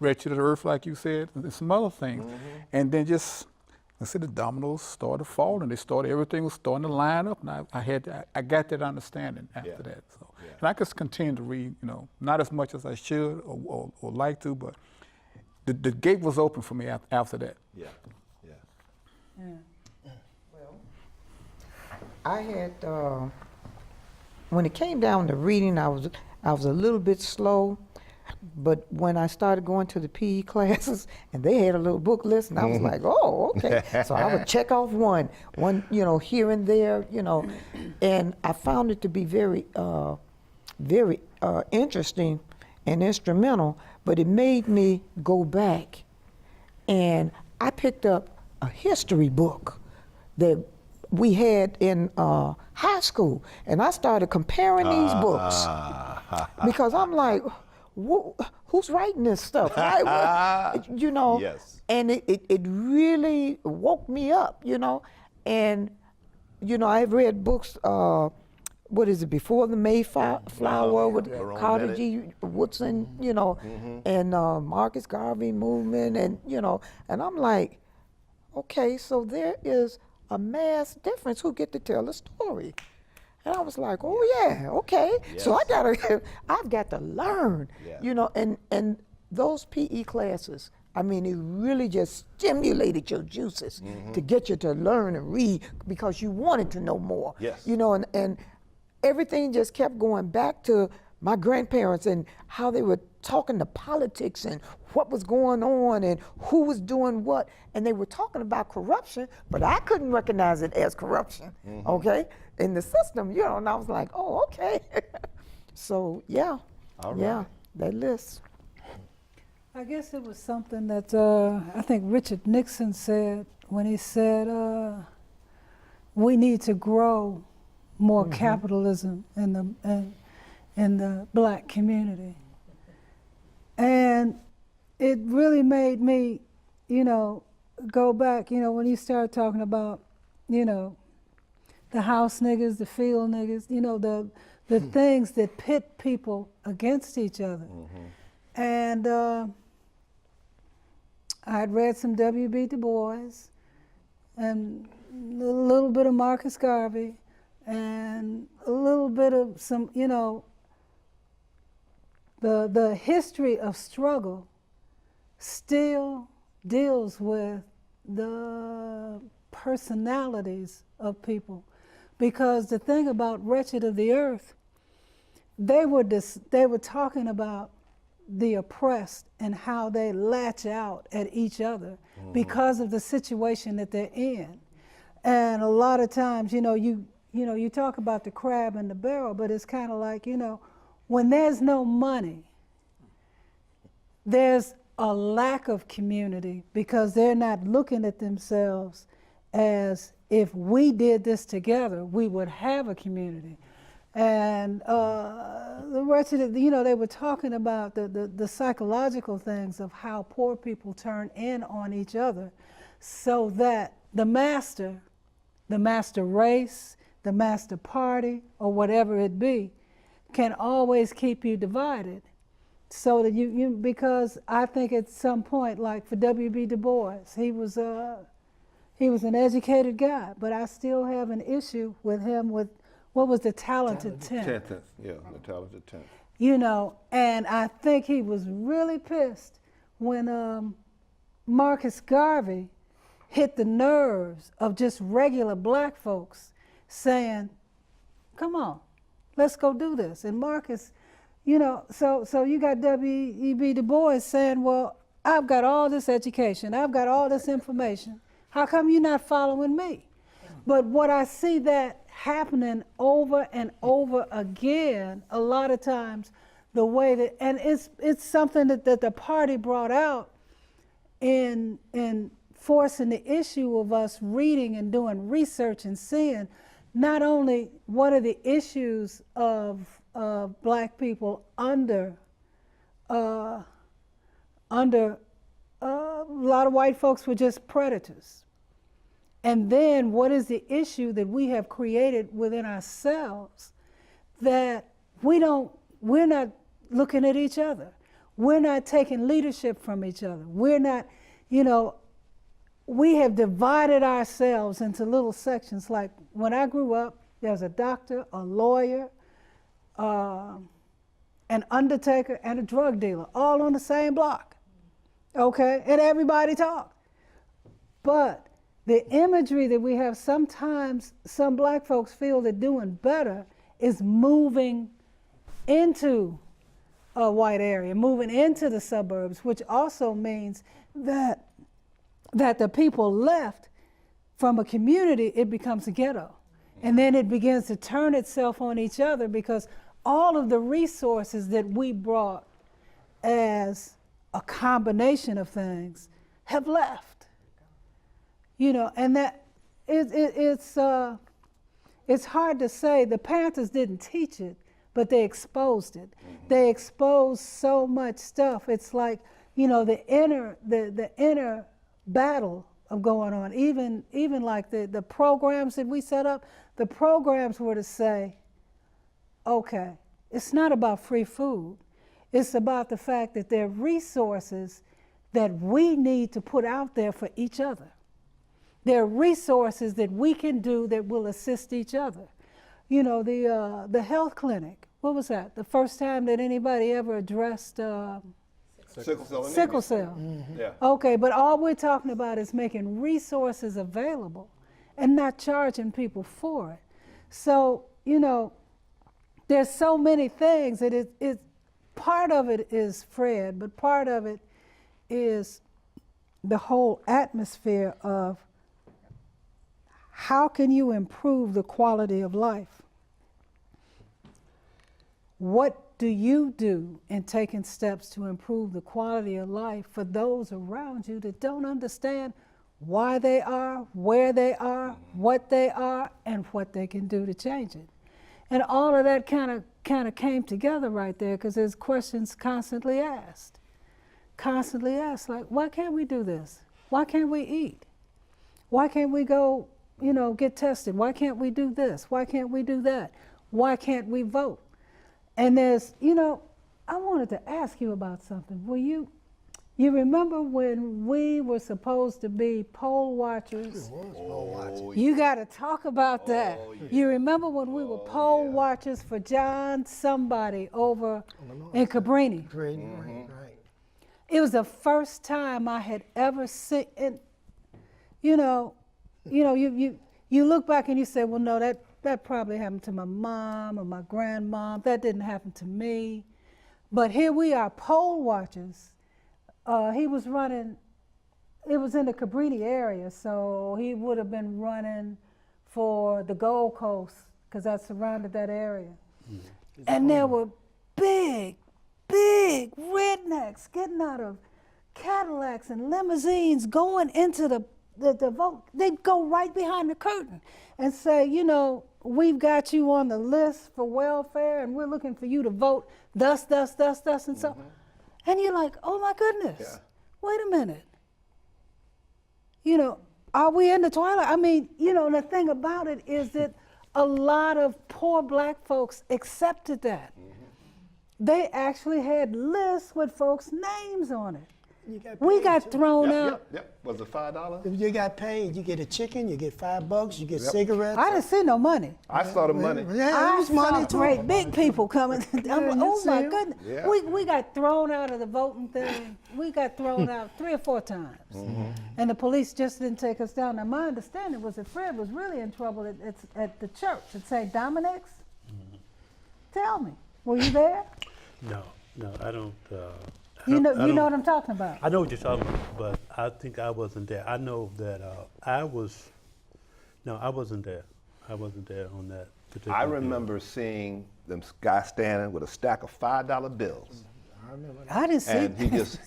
Wretched of the Earth, like you said, and some other things. And then just, I said, the dominoes started falling. Everything was starting to line up, and I got that understanding after that. So, and I just continue to read, not as much as I should or like to, but the gate was open for me after that. Well, I had when it came down to reading, I was a little bit slow, but when I started going to the PE classes and they had a little book list, and I was like, oh, okay. So I would check off one, here and there, and I found it to be very, very interesting and instrumental. But it made me go back, and I picked up a history book that we had in high school, and I started comparing these books because I'm like, who's writing this stuff? Yes. And it really woke me up, and I've read books. What is it? Before the Mayflower with Carter G. Woodson, and Marcus Garvey movement, and and I'm like, okay, so there is a mass difference who get to tell the story. And I was like, oh yeah, okay. Yes. So I've got to learn, Yeah. And those PE classes, I mean, it really just stimulated your juices to get you to learn and read because you wanted to know more. Yes. And everything just kept going back to my grandparents and how they were talking to politics and what was going on and who was doing what. And they were talking about corruption, but I couldn't recognize it as corruption, okay, in the system, and I was like, oh, okay. So, yeah, All right. yeah, that list. I guess it was something that I think Richard Nixon said when he said we need to grow more capitalism in the black community. And it really made me, go back, when you start talking about, the house niggas, the field niggas, the things that pit people against each other. And I had read some W.B. Du Bois and a little bit of Marcus Garvey and a little bit of some, the history of struggle still deals with the personalities of people. Because the thing about Wretched of the Earth, they were talking about the oppressed and how they latch out at each other because of the situation that they're in. And a lot of times, you talk about the crab in the barrel, but it's kind of like, when there's no money, there's a lack of community because they're not looking at themselves as if we did this together, we would have a community. And the rest of it, they were talking about the psychological things of how poor people turn in on each other so that the master race, the master party, or whatever it be, can always keep you divided. So that you because I think at some point, like for W.B. Du Bois, he was an educated guy, but I still have an issue with him with what was the talented tenth. Yeah, the talented tenth. And I think he was really pissed when Marcus Garvey hit the nerves of just regular black folks saying, come on, let's go do this. And Marcus, so you got W.E.B. Du Bois saying, well, I've got all this education, I've got all this information, how come you're not following me? But what I see that happening over and over again, a lot of times, the way that, and it's something that the party brought out in forcing the issue of us reading and doing research and seeing not only what are the issues of black people under a lot of white folks were just predators. And then what is the issue that we have created within ourselves that we're not looking at each other. We're not taking leadership from each other. We're not, we have divided ourselves into little sections. Like when I grew up, there was a doctor, a lawyer, an undertaker, and a drug dealer, all on the same block, okay? And everybody talked. But the imagery that we have, sometimes some black folks feel that doing better is moving into a white area, moving into the suburbs, which also means that the people left from a community, it becomes a ghetto. And then it begins to turn itself on each other because all of the resources that we brought as a combination of things have left. You know, and that it's hard to say. The Panthers didn't teach it, but they exposed it. They exposed so much stuff. It's like, you know, the inner battle of going on. Even like the programs that we set up, the programs were to say, okay, it's not about free food. It's about the fact that there are resources that we need to put out there for each other. There are resources that we can do that will assist each other. You know, the health clinic, what was that? The first time that anybody ever addressed sickle cell. Yeah. Okay, but all we're talking about is making resources available and not charging people for it. So, you know, there's so many things that it part of it is Fred, but part of it is the whole atmosphere of how can you improve the quality of life? What do you do in taking steps to improve the quality of life for those around you that don't understand why they are, where they are, what they are, and what they can do to change it? And all of that kind of came together right there because there's questions constantly asked, like, why can't we do this? Why can't we eat? Why can't we go, you know, get tested? Why can't we do this? Why can't we do that? Why can't we vote? And there's, you know, I wanted to ask you about something. You remember when we were supposed to be poll watchers? You got to talk about that. yeah. You remember when we were poll watchers for John somebody over in Cabrini? Right. It was the first time I had ever seen, and you look back and you say, well, no, that probably happened to my mom or my grandmom. That didn't happen to me. But here we are, poll watchers. He was running, it was in the Cabrini area, so he would have been running for the Gold Coast because that surrounded that area. And there were big rednecks getting out of Cadillacs and limousines going into the vote. They'd go right behind the curtain and say, you know, we've got you on the list for welfare and we're looking for you to vote thus, and so. And you're like, oh my goodness, Yeah. wait a minute. You know, are we in the twilight? I mean, you know, the thing about it is that a lot of poor black folks accepted that. They actually had lists with folks' names on it. We got thrown out. Yep. Was it $5? If you got paid, you get a chicken, you get $5, you get cigarettes. I didn't see no money. I saw the money. Yeah, it was money saw too. great big people coming. I'm like, you oh see my 'em. goodness. Yeah. We got thrown out of the voting thing. We got thrown out 3 or 4 times. And the police just didn't take us down. Now my understanding was that Fred was really in trouble at the church at St. Dominic's. Tell me, were you there? No, I don't. You know I don't- what I'm talking about. I know what you're talking about, but I think I wasn't there. I know that I wasn't there. I wasn't there on that particular I day. remember seeing them guy standing with a stack of $5 bills. I didn't see And he just,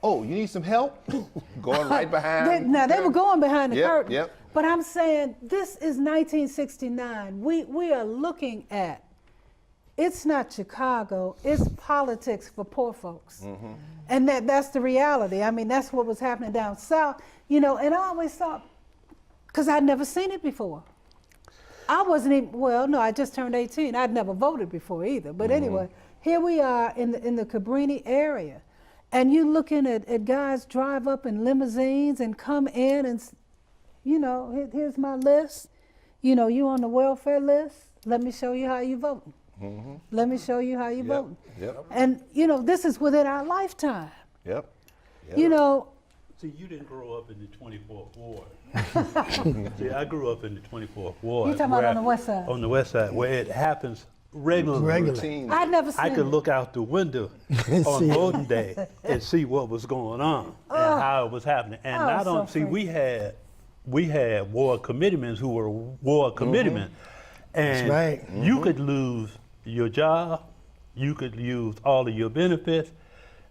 oh, you need some help? Going right behind. They were going behind the Yep, curtain. yep. But I'm saying this is 1969. We are looking at, it's not Chicago, it's politics for poor folks. And that's the reality. I mean, that's what was happening down south. You know, and I always thought, because I'd never seen it before. I wasn't even, well, no, I just turned 18. I'd never voted before either. But anyway, here we are in the Cabrini area. And you looking at guys drive up in limousines and come in and, you know, here's my list. You know, you on the welfare list. Let me show you how you voting. Let me show you how you voting. Yep. And, you know, this is within our lifetime. Yep. You know, See, you didn't grow up in the 24th Ward. See, I grew up in the 24th Ward. You talking about where on the west side? On the west side, where it happens regularly. Routine. I'd never seen I could it. look out the window on See it. voting day and see what was going on and how it was happening. And Oh, I don't so see free. we had ward committeemen who were ward committeemen, and right. you could lose your job, you could lose all of your benefits,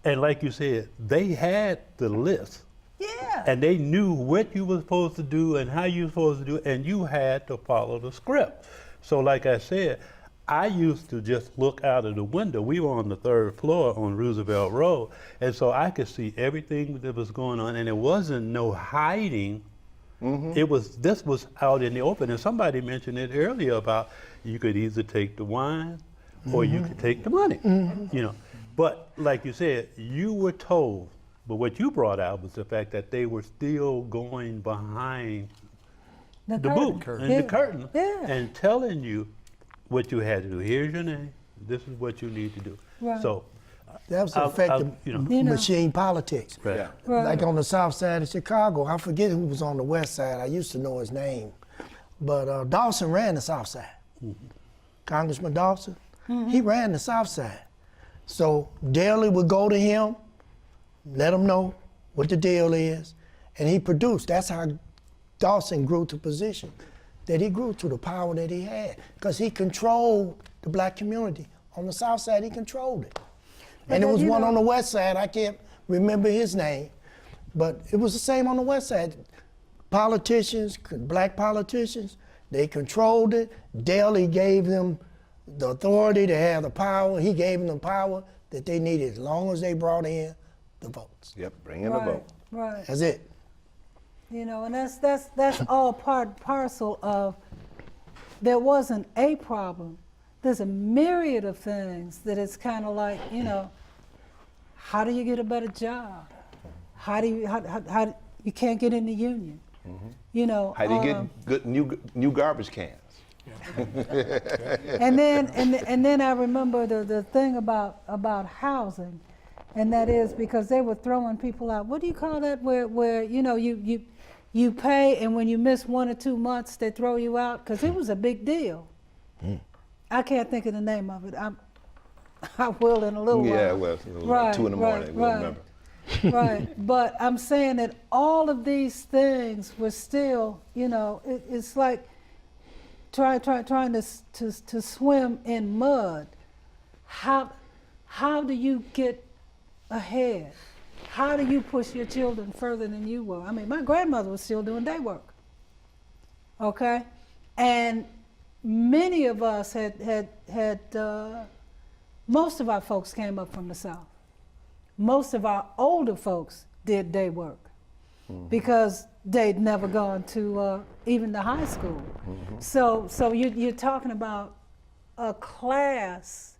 and like you said, they had the list. Yeah. And they knew what you were supposed to do and how you were supposed to do it, and you had to follow the script. So like I said, I used to just look out of the window. We were on the 3rd floor on Roosevelt Road, and so I could see everything that was going on, and it wasn't no hiding. This was out in the open, and somebody mentioned it earlier about you could either take the wine or you could take the money, you know. But like you said, you were told. But what you brought out was the fact that they were still going behind the boot and Yeah. the curtain Yeah. and telling you what you had to do. Here's your name. This is what you need to do. Right. So, That was I'll- effective you know. You know. machine politics. right. Yeah. Right. Like on the south side of Chicago, I forget who was on the west side. I used to know his name. But Dawson ran the south side. Congressman Dawson, he ran the south side. So Daley would go to him, let him know what the deal is, and he produced. That's how Dawson grew to position, that he grew to the power that he had, because he controlled the black community. On the south side, he controlled it. And there was one on the west side, I can't remember his name, but it was the same on the west side. Politicians, black politicians, they controlled it. Daley gave them the authority to have the power. He gave them the power that they needed as long as they brought in the votes. Yep, bring in the Right, vote. right. That's it. You know, and that's all part parcel of there wasn't a problem. There's a myriad of things that it's kind of like, you know, how do you get a better job? How do you can't get in the union? You know. How do you get good new garbage cans? And then I remember the thing about housing, and that is because they were throwing people out. What do you call that? Where you know you pay, and when you miss 1 or 2 months, they throw you out, because it was a big deal. I can't think of the name of it. I will in a little while. Yeah, well, it was like Right, 2 in the right, morning, we'll right. remember. Right, but I'm saying that all of these things were still, you know, it's like trying to swim in mud. How do you get ahead? How do you push your children further than you were? I mean, my grandmother was still doing day work. Okay, and many of us had most of our folks came up from the South. Most of our older folks did day work because they'd never gone to even the high school. So you're talking about a class,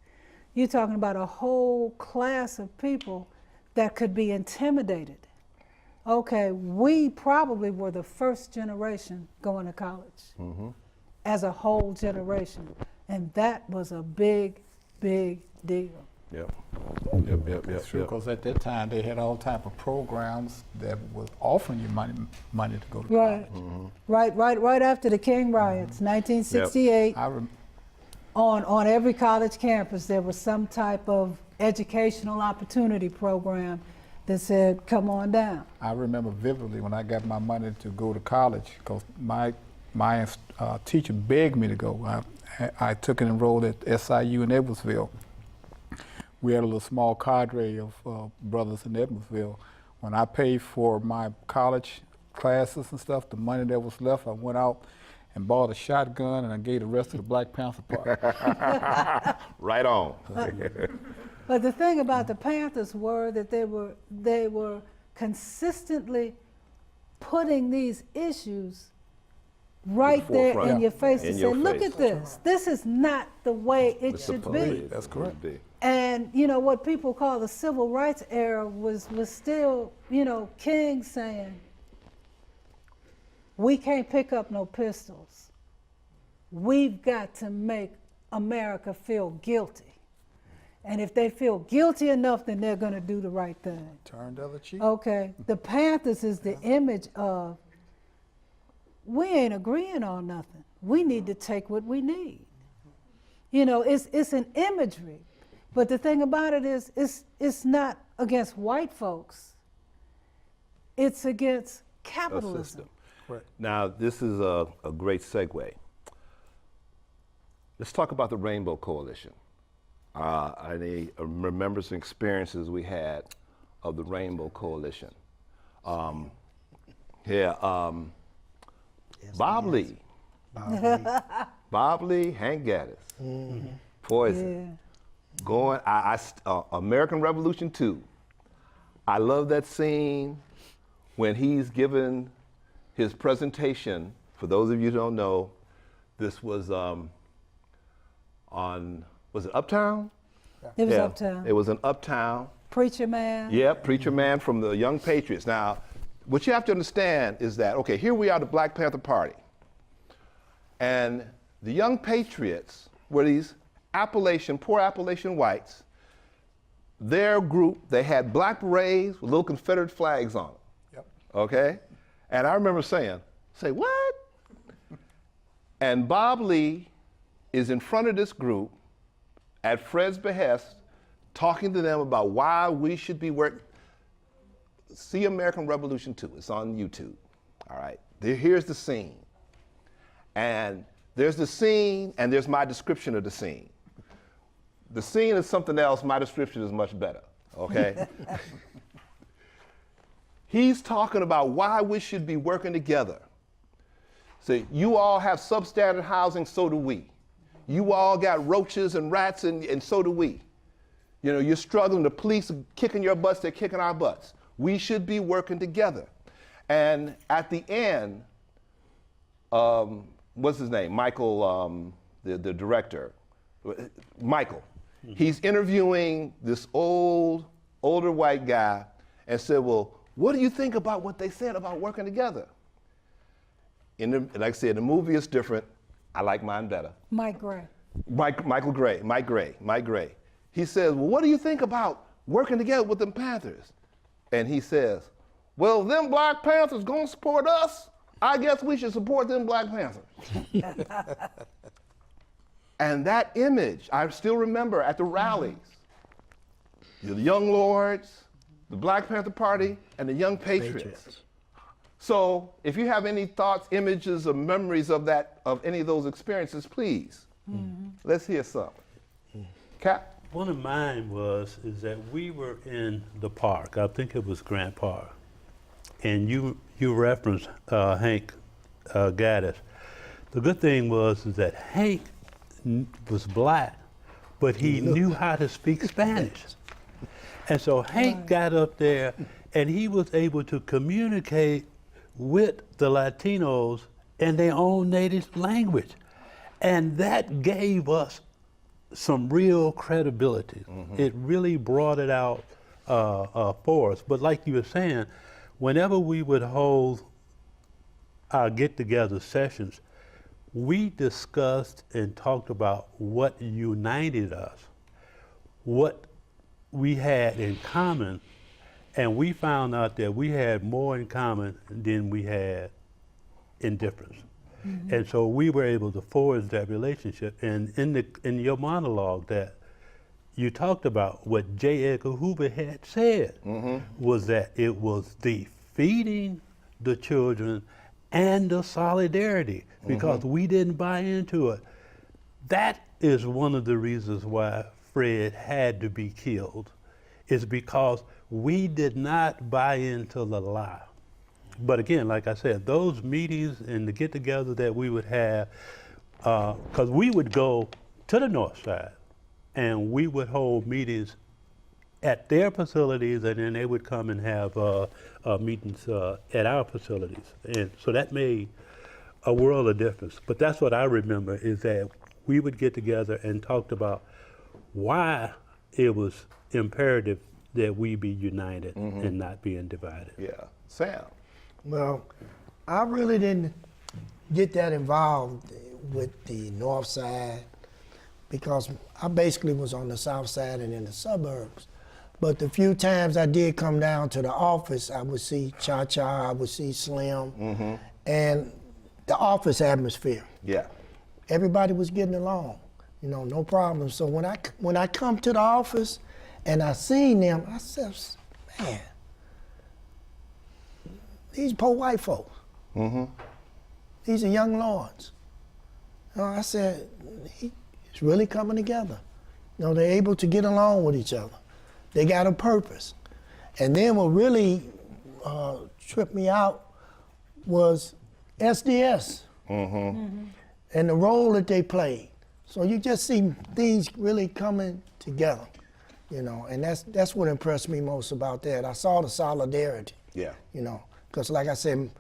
you're talking about a whole class of people that could be intimidated. Okay, we probably were the first generation going to college as a whole generation. And that was a big, big deal. Yep. True, because at that time they had all type of programs that was offering you money to go to Right. college. Right after the King riots, 1968, on every college campus there was some type of educational opportunity program that said, come on down. I remember vividly when I got my money to go to college, because my teacher begged me to go. I took and enrolled at SIU in Edwardsville. We had a little small cadre of brothers in Edwardsville. When I paid for my college classes and stuff, the money that was left, I went out and bought a shotgun, and I gave the rest to the Black Panther Party. Right on. But the thing about the Panthers were that they were consistently putting these issues right there forefront. in your face In and your say, look face. at this. This is not the way it It's should supposed be. to That's correct. be. And you know what people call the civil rights era was still, you know, King saying, we can't pick up no pistols. We've got to make America feel guilty. And if they feel guilty enough, then they're going to do the right thing. Turn the other cheek. Okay, the Panthers is the image of, we ain't agreeing on nothing. We need to take what we need. You know, it's an imagery. But the thing about it is, it's not against white folks. It's against A capitalism. system. Right. Now, this is a great segue. Let's talk about the Rainbow Coalition. I remember some experiences we had of the Rainbow Coalition. Bob Lee, Hank Gaddis, Poison, going, American Revolution 2. I love that scene when he's given his presentation. For those of you who don't know, this was was it Uptown? It was Yeah, Uptown. It was an Uptown. Preacher Man. Yep, Preacher Man from the Young Patriots. Now, what you have to understand is that, okay, here we are, the Black Panther Party. And the Young Patriots were these poor Appalachian whites. Their group, they had black berets with little Confederate flags on them. Yep. Okay? And I remember saying, say what? And Bob Lee is in front of this group at Fred's behest, talking to them about why we should be working. See American Revolution 2, it's on YouTube, all right? Here's the scene. And there's the scene, and there's my description of the scene. The scene is something else, my description is much better, okay? He's talking about why we should be working together. So you all have substandard housing, so do we. You all got roaches and rats, and so do we. You know, you're struggling, the police are kicking your butts, they're kicking our butts. We should be working together. And at the end, what's his name? Michael, the director, Michael. He's interviewing this older white guy and said, well, what do you think about what they said about working together? Like I said, the movie is different. I like mine better. Mike Gray. Mike Gray. He says, well, what do you think about working together with them Panthers? And he says, well, them Black Panthers gonna support us. I guess we should support them Black Panthers. And that image, I still remember at the rallies, the Young Lords, the Black Panther Party, and the Young Patriots. So if you have any thoughts, images, or memories of any of those experiences, please, let's hear some. Cap? One of mine is that we were in the park. I think it was Grant Park, and you referenced Hank Gaddis. The good thing is that Hank was black, but he knew how to speak Spanish. And so Hank got up there and he was able to communicate with the Latinos in their own native language. And that gave us some real credibility. It really brought it out for us. But like you were saying, whenever we would hold our get-together sessions, we discussed and talked about what united us, what we had in common, and we found out that we had more in common than we had in difference. And so we were able to forge that relationship. And in your monologue that you talked about, what J. Edgar Hoover had said was that it was the feeding the children and the solidarity, because we didn't buy into it. That is one of the reasons why Fred had to be killed, is because we did not buy into the lie. But again, like I said, those meetings and the get-together that we would have, because we would go to the north side and we would hold meetings at their facilities, and then they would come and have meetings at our facilities. And so that made a world of difference. But that's what I remember, is that we would get together and talked about why it was imperative that we be united and not being divided. Yeah. Sam? Well, I really didn't get that involved with the North Side because I basically was on the south side and in the suburbs. But the few times I did come down to the office, I would see Cha-Cha, I would see Slim, and the office atmosphere. Yeah. Everybody was getting along, you know, no problem. So when I come to the office and I seen them, I said, man, these poor white folks. These are young lords. You know, I said, it's really coming together. You know, they're able to get along with each other. They got a purpose. And then what really tripped me out was SDS and the role that they played. So you just see things really coming together, you know, and that's what impressed me most about that. I saw the solidarity, Yeah. you know, because like I said,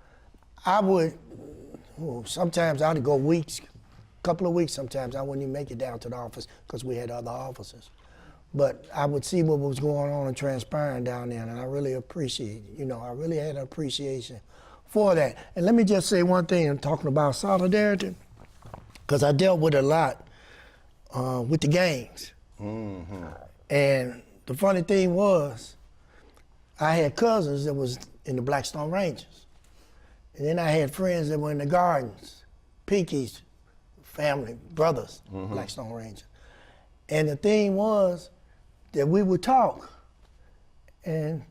sometimes I'd go weeks, couple of weeks sometimes, I wouldn't even make it down to the office because we had other offices. But I would see what was going on and transpiring down there, and I really appreciate it. You know, I really had an appreciation for that. And let me just say one thing, I'm talking about solidarity, because I dealt with it a lot with the gangs. And the funny thing was, I had cousins that was in the Blackstone Rangers. And then I had friends that were in the Gardens, Pinky's family, brothers, Blackstone Rangers. And the thing was that we would talk, and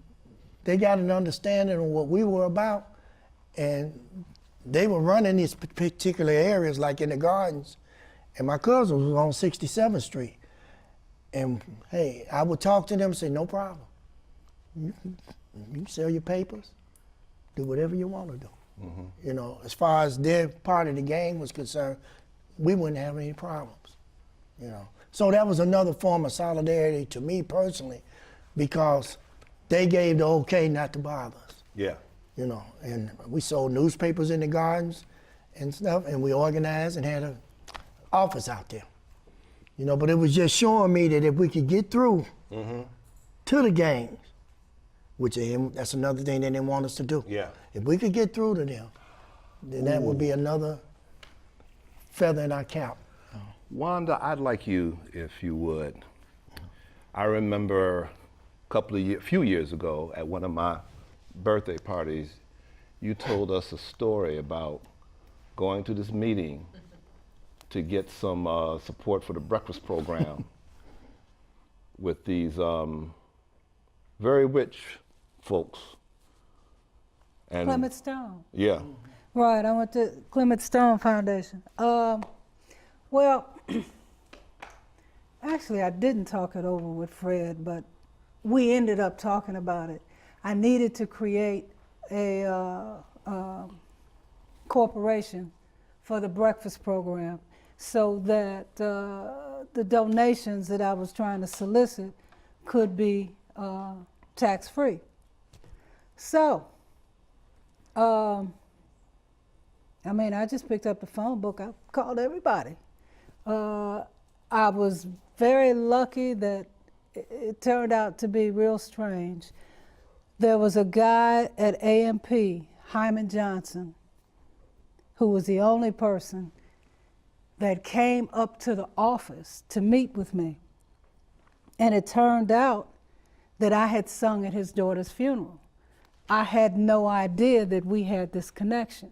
they got an understanding of what we were about, and they were running these particular areas, like in the Gardens, and my cousin was on 67th Street. And hey, I would talk to them and say, no problem. You can sell your papers, do whatever you want to do. You know, as far as their part of the game was concerned, we wouldn't have any problems, you know. So that was another form of solidarity to me personally, because they gave the okay not to bother us. Yeah. You know, and we sold newspapers in the Gardens and stuff, and we organized and had an office out there. You know, but it was just showing me that if we could get through to the gangs, which that's another thing they didn't want us to do. Yeah. If we could get through to them, then that would be another feather in our cap. Wanda, I'd like you, if you would. I remember a few years ago at one of my birthday parties, you told us a story about going to this meeting to get some support for the breakfast program with these very rich folks. And Clement Stone. yeah. Right, I went to Clement Stone Foundation. Well, actually I didn't talk it over with Fred, but we ended up talking about it. I needed to create a corporation for the breakfast program so that the donations that I was trying to solicit could be tax-free. So, I mean, I just picked up the phone book. I called everybody. I was very lucky that it turned out to be real strange. There was a guy at AMP, Hyman Johnson, who was the only person that came up to the office to meet with me. And it turned out that I had sung at his daughter's funeral. I had no idea that we had this connection.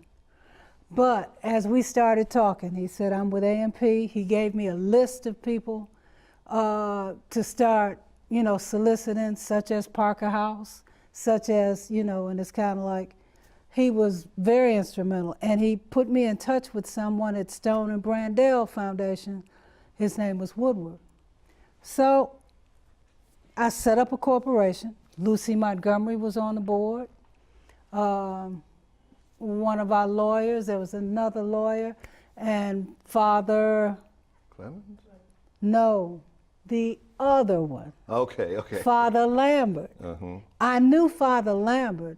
But as we started talking, he said, I'm with AMP. He gave me a list of people to start, you know, soliciting, such as Parker House, such as, you know, and it's kind of like, he was very instrumental. And he put me in touch with someone at Stone and Brandell Foundation. His name was Woodward. So I set up a corporation. Lucy Montgomery was on the board. One of our lawyers, there was another lawyer, and Father, Clement? no, the other one, Okay, okay. Father Lambert. I knew Father Lambert.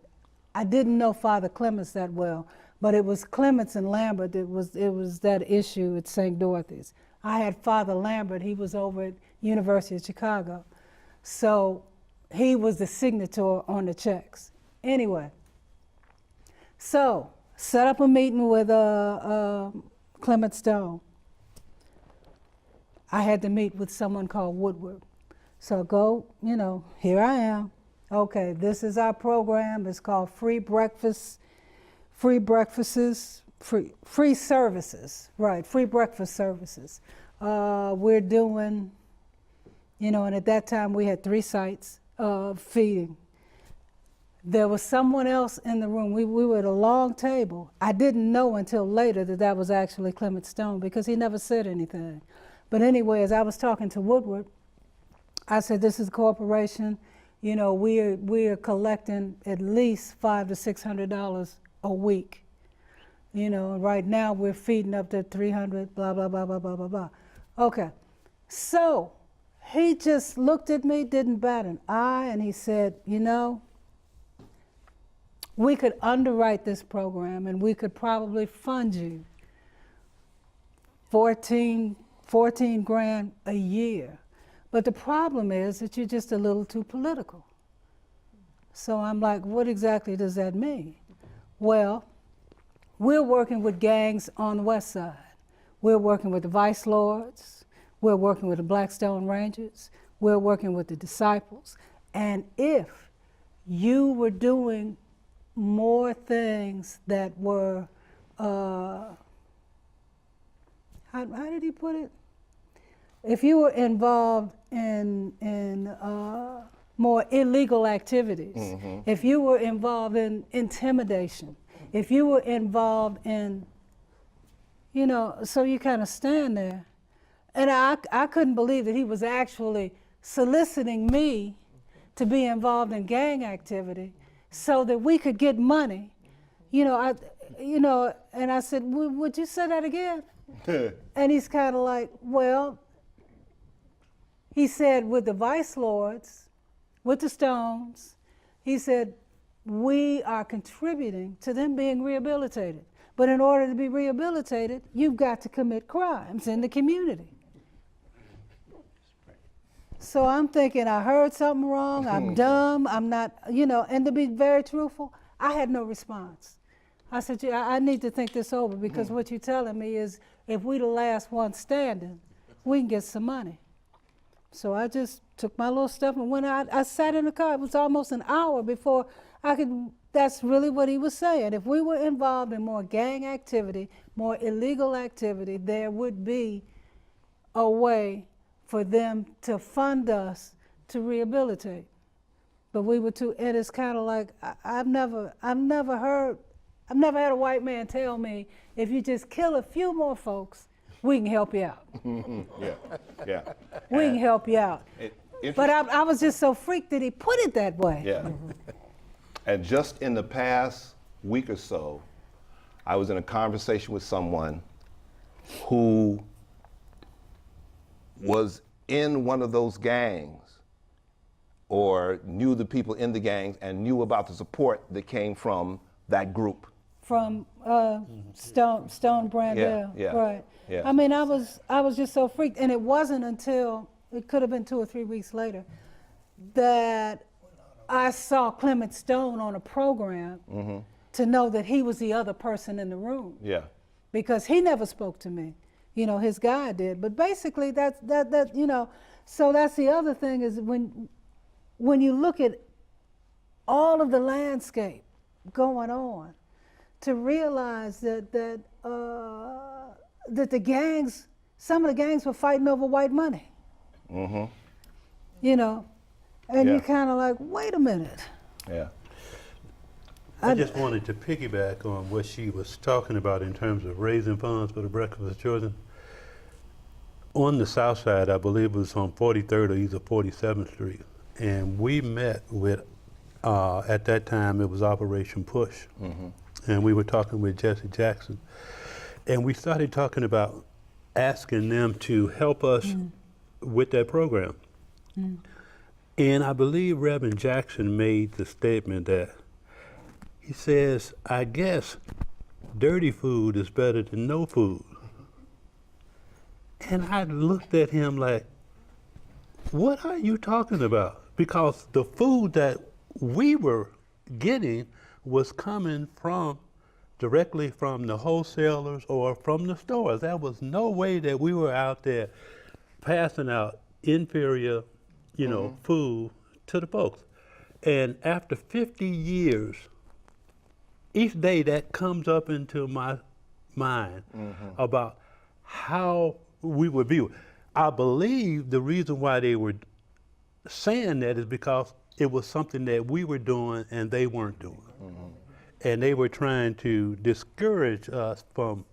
I didn't know Father Clements that well, but it was Clements and Lambert. It was that issue at St. Dorothy's. I had Father Lambert. He was over at University of Chicago, so he was the signator on the checks. Anyway, so set up a meeting with Clement Stone. I had to meet with someone called Woodward. So go, here I am. Okay, this is our program. It's called Free Breakfast, Free Breakfasts, Free Services, right, Free Breakfast Services. We're doing, and at that time we had 3 sites of feeding. There was someone else in the room. We were at a long table. I didn't know until later that was actually Clement Stone because he never said anything. But anyway, as I was talking to Woodward, I said, this is a corporation. We're collecting at least $500 to $600 a week. Right now we're feeding up to 300, blah, blah, blah, blah, blah, blah, blah. Okay, so he just looked at me, didn't bat an eye, and he said, we could underwrite this program and we could probably fund you 14 grand a year. But the problem is that you're just a little too political. So I'm like, what exactly does that mean? Well, we're working with gangs on the west side. We're working with the Vice Lords. We're working with the Blackstone Rangers. We're working with the Disciples. And if you were doing more things that were, how did he put it? If you were involved in more illegal activities, if you were involved in intimidation, if you were involved in, so you kind of stand there. And I couldn't believe that he was actually soliciting me to be involved in gang activity so that we could get money. And I said, would you say that again? And he's kind of like, well, he said, with the Vice Lords, with the Stones, he said, we are contributing to them being rehabilitated. But in order to be rehabilitated, you've got to commit crimes in the community. So I'm thinking, I heard something wrong, I'm dumb, I'm not, and to be very truthful, I had no response. I said, I need to think this over because what you're telling me is if we the last one standing, we can get some money. So I just took my little stuff and went out. I sat in the car. It was almost an hour before I could, that's really what he was saying. If we were involved in more gang activity, more illegal activity, there would be a way for them to fund us to rehabilitate. But we were too, and it's kind of like, I've never had a white man tell me, if you just kill a few more folks, we can help you out. Yeah. We can help you out. But I was just so freaked that he put it that way. Yeah. And just in the past week or so, I was in a conversation with someone who was in one of those gangs or knew the people in the gangs and knew about the support that came from that group. From Stone Brandell, yeah, right. yeah. I mean, I was just so freaked, and it wasn't until, it could have been 2 or 3 weeks later, that I saw Clement Stone on a program to know that he was the other person in the room. Yeah. Because he never spoke to me. His guy did. But basically, so that's the other thing is when you look at all of the landscape going on, to realize that the gangs, some of the gangs were fighting over white money. And you're kind of like, wait a minute. Yeah. I just wanted to piggyback on what she was talking about in terms of raising funds for the Breakfast of Children. On the south side, I believe it was on 43rd or either 47th Street, and we met with, at that time it was Operation Push, and we were talking with Jesse Jackson, and we started talking about asking them to help us with that program. And I believe Reverend Jackson made the statement that he says, I guess dirty food is better than no food. And I looked at him like, what are you talking about? Because the food that we were getting was coming directly from the wholesalers or from the stores. There was no way that we were out there passing out inferior, food to the folks. And after 50 years, each day that comes up into my mind about how we were viewed. I believe the reason why they were saying that is because it was something that we were doing and they weren't doing. And they were trying to discourage us from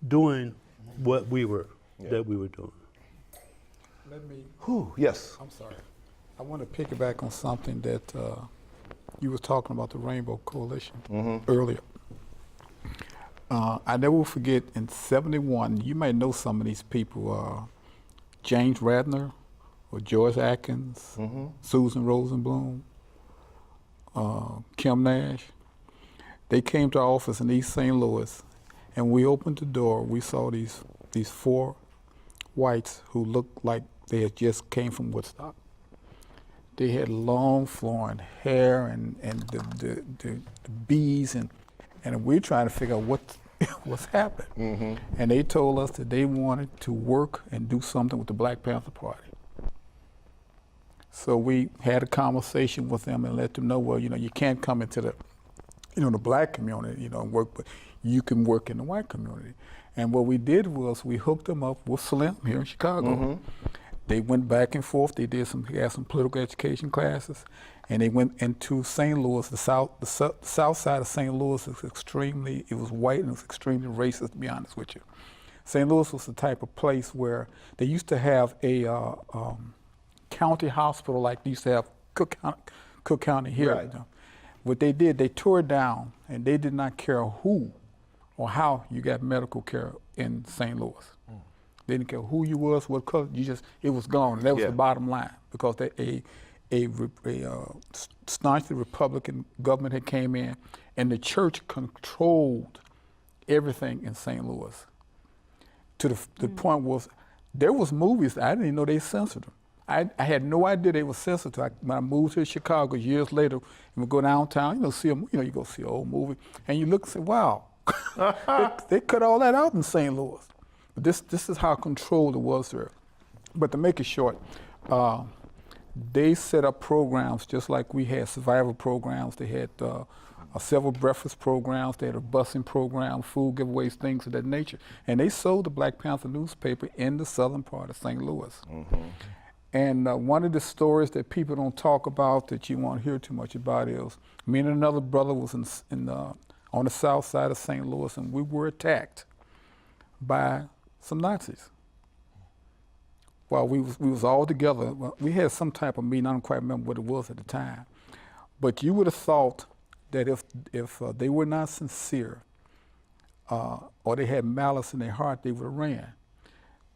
doing what we were, that we were doing. Let me, Yes. I'm sorry. I want to piggyback on something that you was talking about, the Rainbow Coalition earlier. I never will forget in '71, you may know some of these people, James Radner or George Atkins, Susan Rosenblum, Kim Nash. They came to our office in East St. Louis, and we opened the door. We saw these 4 whites who looked like they had just came from Woodstock. They had long flowing hair and the beads, and we're trying to figure out what's happened. And they told us that they wanted to work and do something with the Black Panther Party. So we had a conversation with them and let them know, well, you can't come into the, the black community, and work, but you can work in the white community. And what we did was we hooked them up with Slim here in Chicago. They went back and forth. They had some political education classes, and they went into St. Louis. The south side of St. Louis is it was white and it was extremely racist, to be honest with you. St. Louis was the type of place where they used to have a county hospital like they used to have Cook County here. Right. What they did, they tore it down, and they did not care who or how you got medical care in St. Louis. They didn't care who you was, what color, it was gone. And that was the bottom line, because a staunchly Republican government had came in, and the church controlled everything in St. Louis. To the point was, there was movies, I didn't even know they censored them. I had no idea they were censored. When I moved to Chicago years later, and we go downtown, you go see an old movie, and you look and say, wow, they cut all that out in St. Louis. But this is how controlled it was there. But to make it short, they set up programs just like we had survival programs. They had several breakfast programs. They had a busing program, food giveaways, things of that nature. And they sold the Black Panther newspaper in the southern part of St. Louis. And one of the stories that people don't talk about, that you won't hear too much about, is me and another brother was on the south side of St. Louis, and we were attacked by some Nazis. While we was all together, we had some type of meeting. I don't quite remember what it was at the time, but you would have thought that if they were not sincere or they had malice in their heart, they would have ran.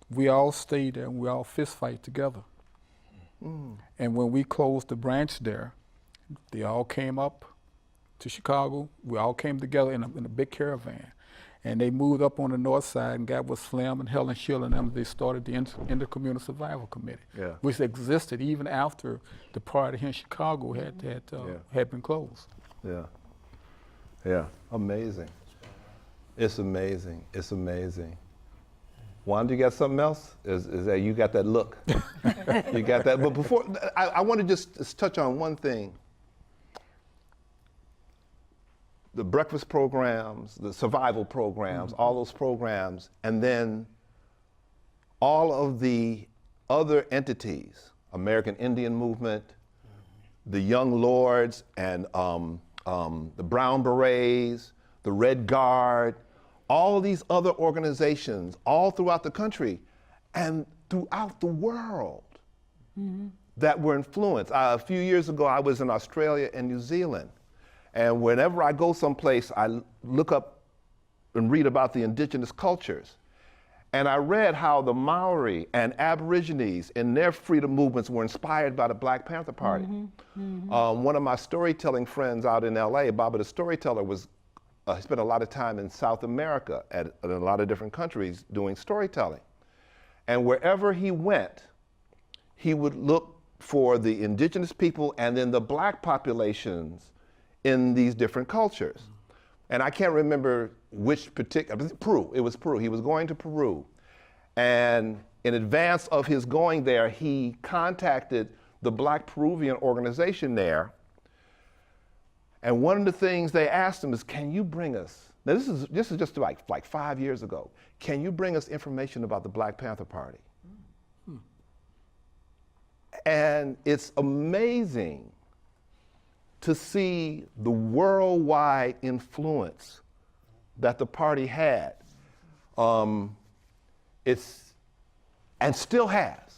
We all stayed there and we all fist fight together. And when we closed the branch there, they all came up to Chicago. We all came together in a big caravan. And they moved up on the north side and got with Slim and Helen Schill and them. They started the Intercommunal Survival Committee, which existed even after the party here in Chicago had been closed. Yeah, amazing. It's amazing. It's amazing. Wanda, you got something else? Is that you got that look? You got that. But before, I want to just touch on one thing. The breakfast programs, the survival programs, all those programs, and then all of the other entities, American Indian Movement, the Young Lords, and the Brown Berets, the Red Guard, all these other organizations all throughout the country and throughout the world that were influenced. A few years ago, I was in Australia and New Zealand. And whenever I go someplace, I look up and read about the indigenous cultures. And I read how the Maori and Aborigines in their freedom movements were inspired by the Black Panther Party. One of my storytelling friends out in LA, Baba the Storyteller, spent a lot of time in South America in a lot of different countries doing storytelling. And wherever he went, he would look for the indigenous people and then the Black populations in these different cultures. And I can't remember which particular, Peru, it was Peru. He was going to Peru. And in advance of his going there, he contacted the Black Peruvian organization there. And one of the things they asked him is, can you bring us, now this is just like 5 years ago, can you bring us information about the Black Panther Party? And it's amazing to see the worldwide influence that the party had. And still has.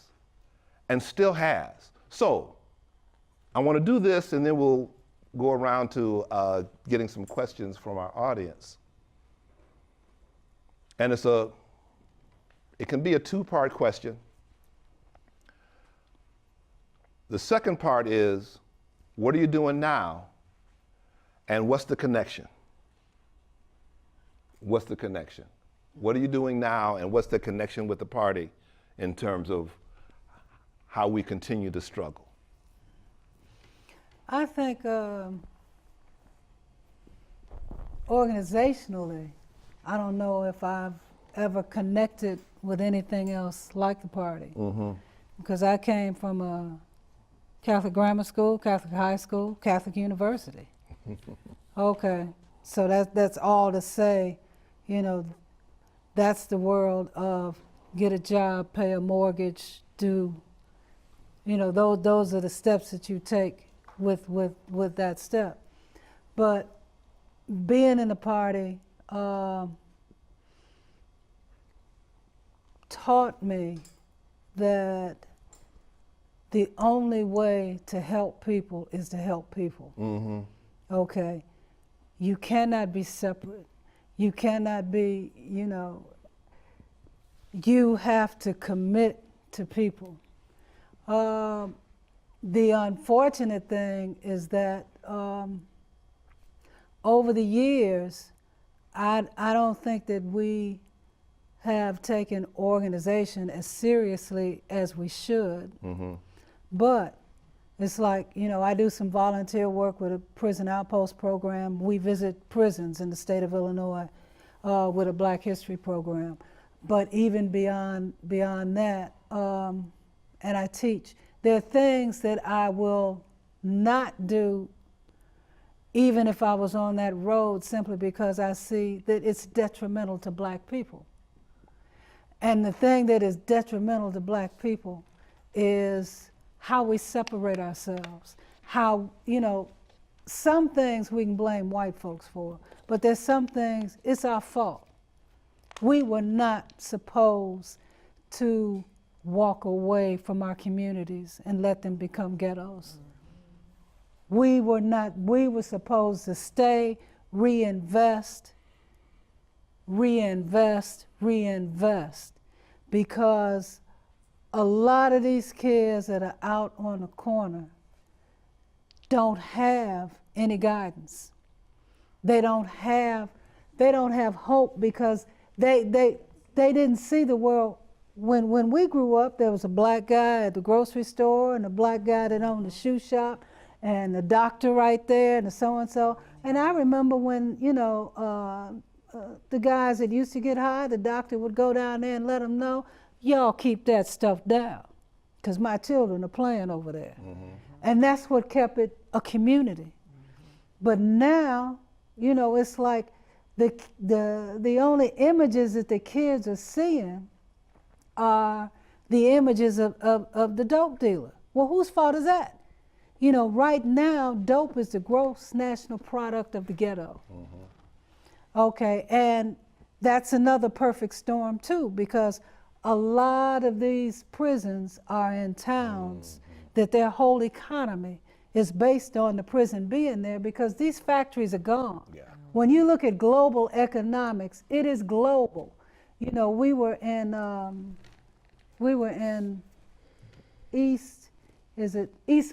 So I want to do this, and then we'll go around to getting some questions from our audience. And it can be a two-part question. The second part is, what are you doing now? And what's the connection? What's the connection? What are you doing now, and what's the connection with the party in terms of how we continue to struggle? I think organizationally, I don't know if I've ever connected with anything else like the party. Because I came from a Catholic grammar school, Catholic high school, Catholic university. Okay, so that's all to say, you know, that's the world of get a job, pay a mortgage, do, you know, those are the steps that you take with that step. But being in the party taught me that the only way to help people is to help people. Okay, you cannot be separate. You cannot be, you know, you have to commit to people. The unfortunate thing is that over the years, I don't think that we have taken organization as seriously as we should. But it's like, you know, I do some volunteer work with a prison outpost program. We visit prisons in the state of Illinois with a Black History program. But even beyond that, and I teach, there are things that I will not do even if I was on that road, simply because I see that it's detrimental to Black people. And the thing that is detrimental to Black people is how we separate ourselves, how, you know, some things we can blame white folks for, but there's some things, it's our fault. We were not supposed to walk away from our communities and let them become ghettos. We were supposed to stay, reinvest, because a lot of these kids that are out on the corner don't have any guidance. They don't have hope because they didn't see the world. When we grew up, there was a Black guy at the grocery store and a Black guy that owned the shoe shop and the doctor right there and the so-and-so. And I remember when, you know, the guys that used to get high, the doctor would go down there and let them know, y'all keep that stuff down, because my children are playing over there. And that's what kept it a community. But now, you know, it's like the only images that the kids are seeing are the images of the dope dealer. Well, whose fault is that? You know, right now, dope is the gross national product of the ghetto. Okay, and that's another perfect storm too, because a lot of these prisons are in towns that their whole economy is based on the prison being there, because these factories are gone. When you look at global economics, it is global. You know, we were in East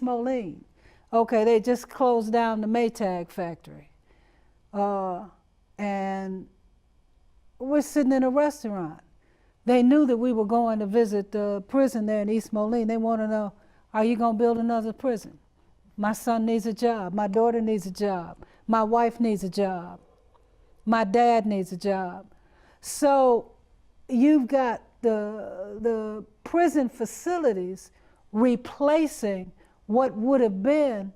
Moline. Okay, they just closed down the Maytag factory. And we're sitting in a restaurant. They knew that we were going to visit the prison there in East Moline. They want to know, are you going to build another prison? My son needs a job. My daughter needs a job. My wife needs a job. My dad needs a job. So you've got the prison facilities replacing what would have been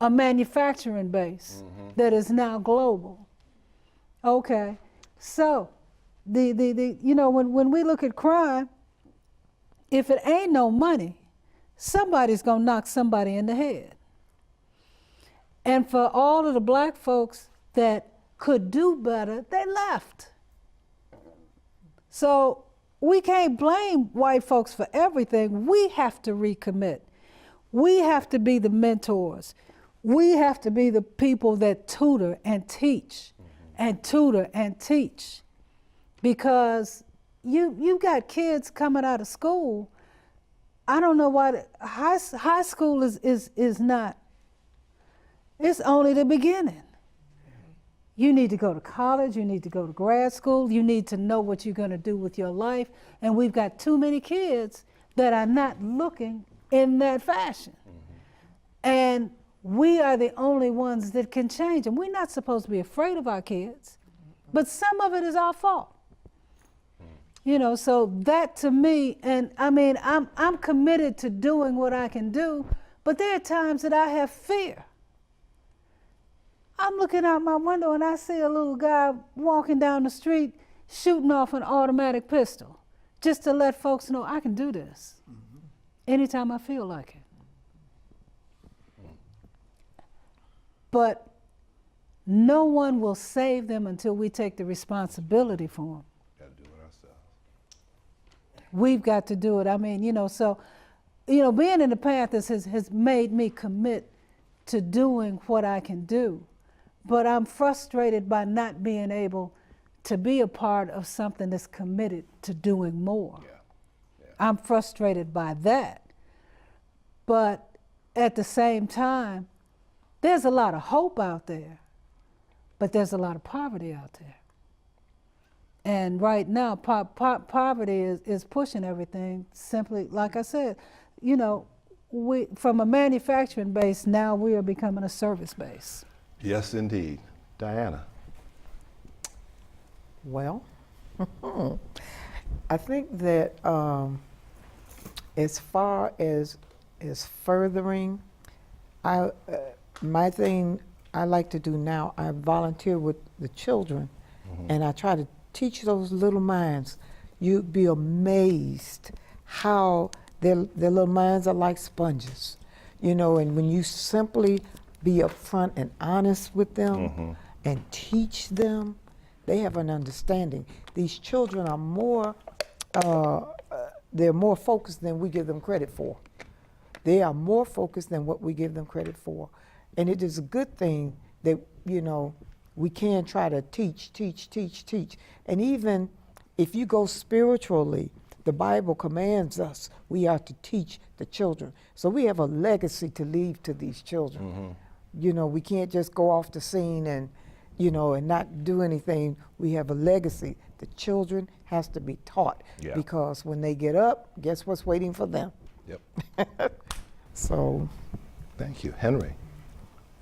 a manufacturing base that is now global. Okay, so you know, when we look at crime, if it ain't no money, somebody's gonna knock somebody in the head. And for all of the black folks that could do better, they left. So we can't blame white folks for everything. We have to recommit. We have to be the mentors. We have to be the people that tutor and teach and tutor and teach. Because you got kids coming out of school. I don't know why high school is not. It's only the beginning. You need to go to college, you need to go to grad school, you need to know what you're gonna do with your life, and we've got too many kids that are not looking in that fashion. And we are the only ones that can change them. We're not supposed to be afraid of our kids, but some of it is our fault. You know, so that to me, and I mean, I'm committed to doing what I can do, but there are times that I have fear. I'm looking out my window and I see a little guy walking down the street shooting off an automatic pistol just to let folks know I can do this anytime I feel like it. But no one will save them until we take the responsibility for them. Got to do it ourselves. We've got to do it. I mean, you know, so, you know, being in the Panthers has made me commit to doing what I can do. But I'm frustrated by not being able to be a part of something that's committed to doing more. Yeah. I'm frustrated by that. But at the same time, there's a lot of hope out there, but there's a lot of poverty out there. And right now, poverty is pushing everything simply, like I said, you know, from a manufacturing base, now we are becoming a service base. Yes, indeed. Diana. Well, I think that as far as furthering, my thing I like to do now, I volunteer with the children, and I try to teach those little minds. You'd be amazed how their little minds are like sponges, you know, and when you simply be upfront and honest with them and teach them, they have an understanding. These children are more, they're more focused than we give them credit for. They are more focused than what we give them credit for. And it is a good thing that, you know, we can try to teach. And even if you go spiritually, the Bible commands us, we are to teach the children. So we have a legacy to leave to these children. You know, we can't just go off the scene and, you know, and not do anything. We have a legacy. The children has to be taught because when they get up, guess what's waiting for them? Yep. So. Thank you. Henry.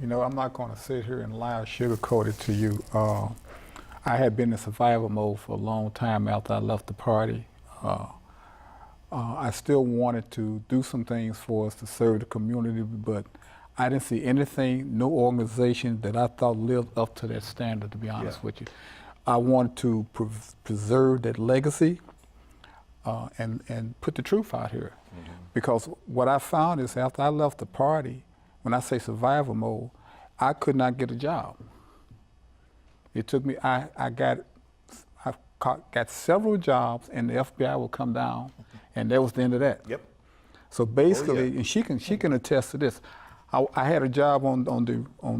You know, I'm not going to sit here and lie or sugarcoat it to you. I had been in survival mode for a long time after I left the party. I still wanted to do some things for us to serve the community, but I didn't see anything, no organization that I thought lived up to that standard, to be honest with you. I wanted to preserve that legacy and put the truth out here. Because what I found is after I left the party, when I say survival mode, I could not get a job. It took me, I got several jobs and the FBI would come down and that was the end of that. Yep. So basically, and she can attest to this, I had a job on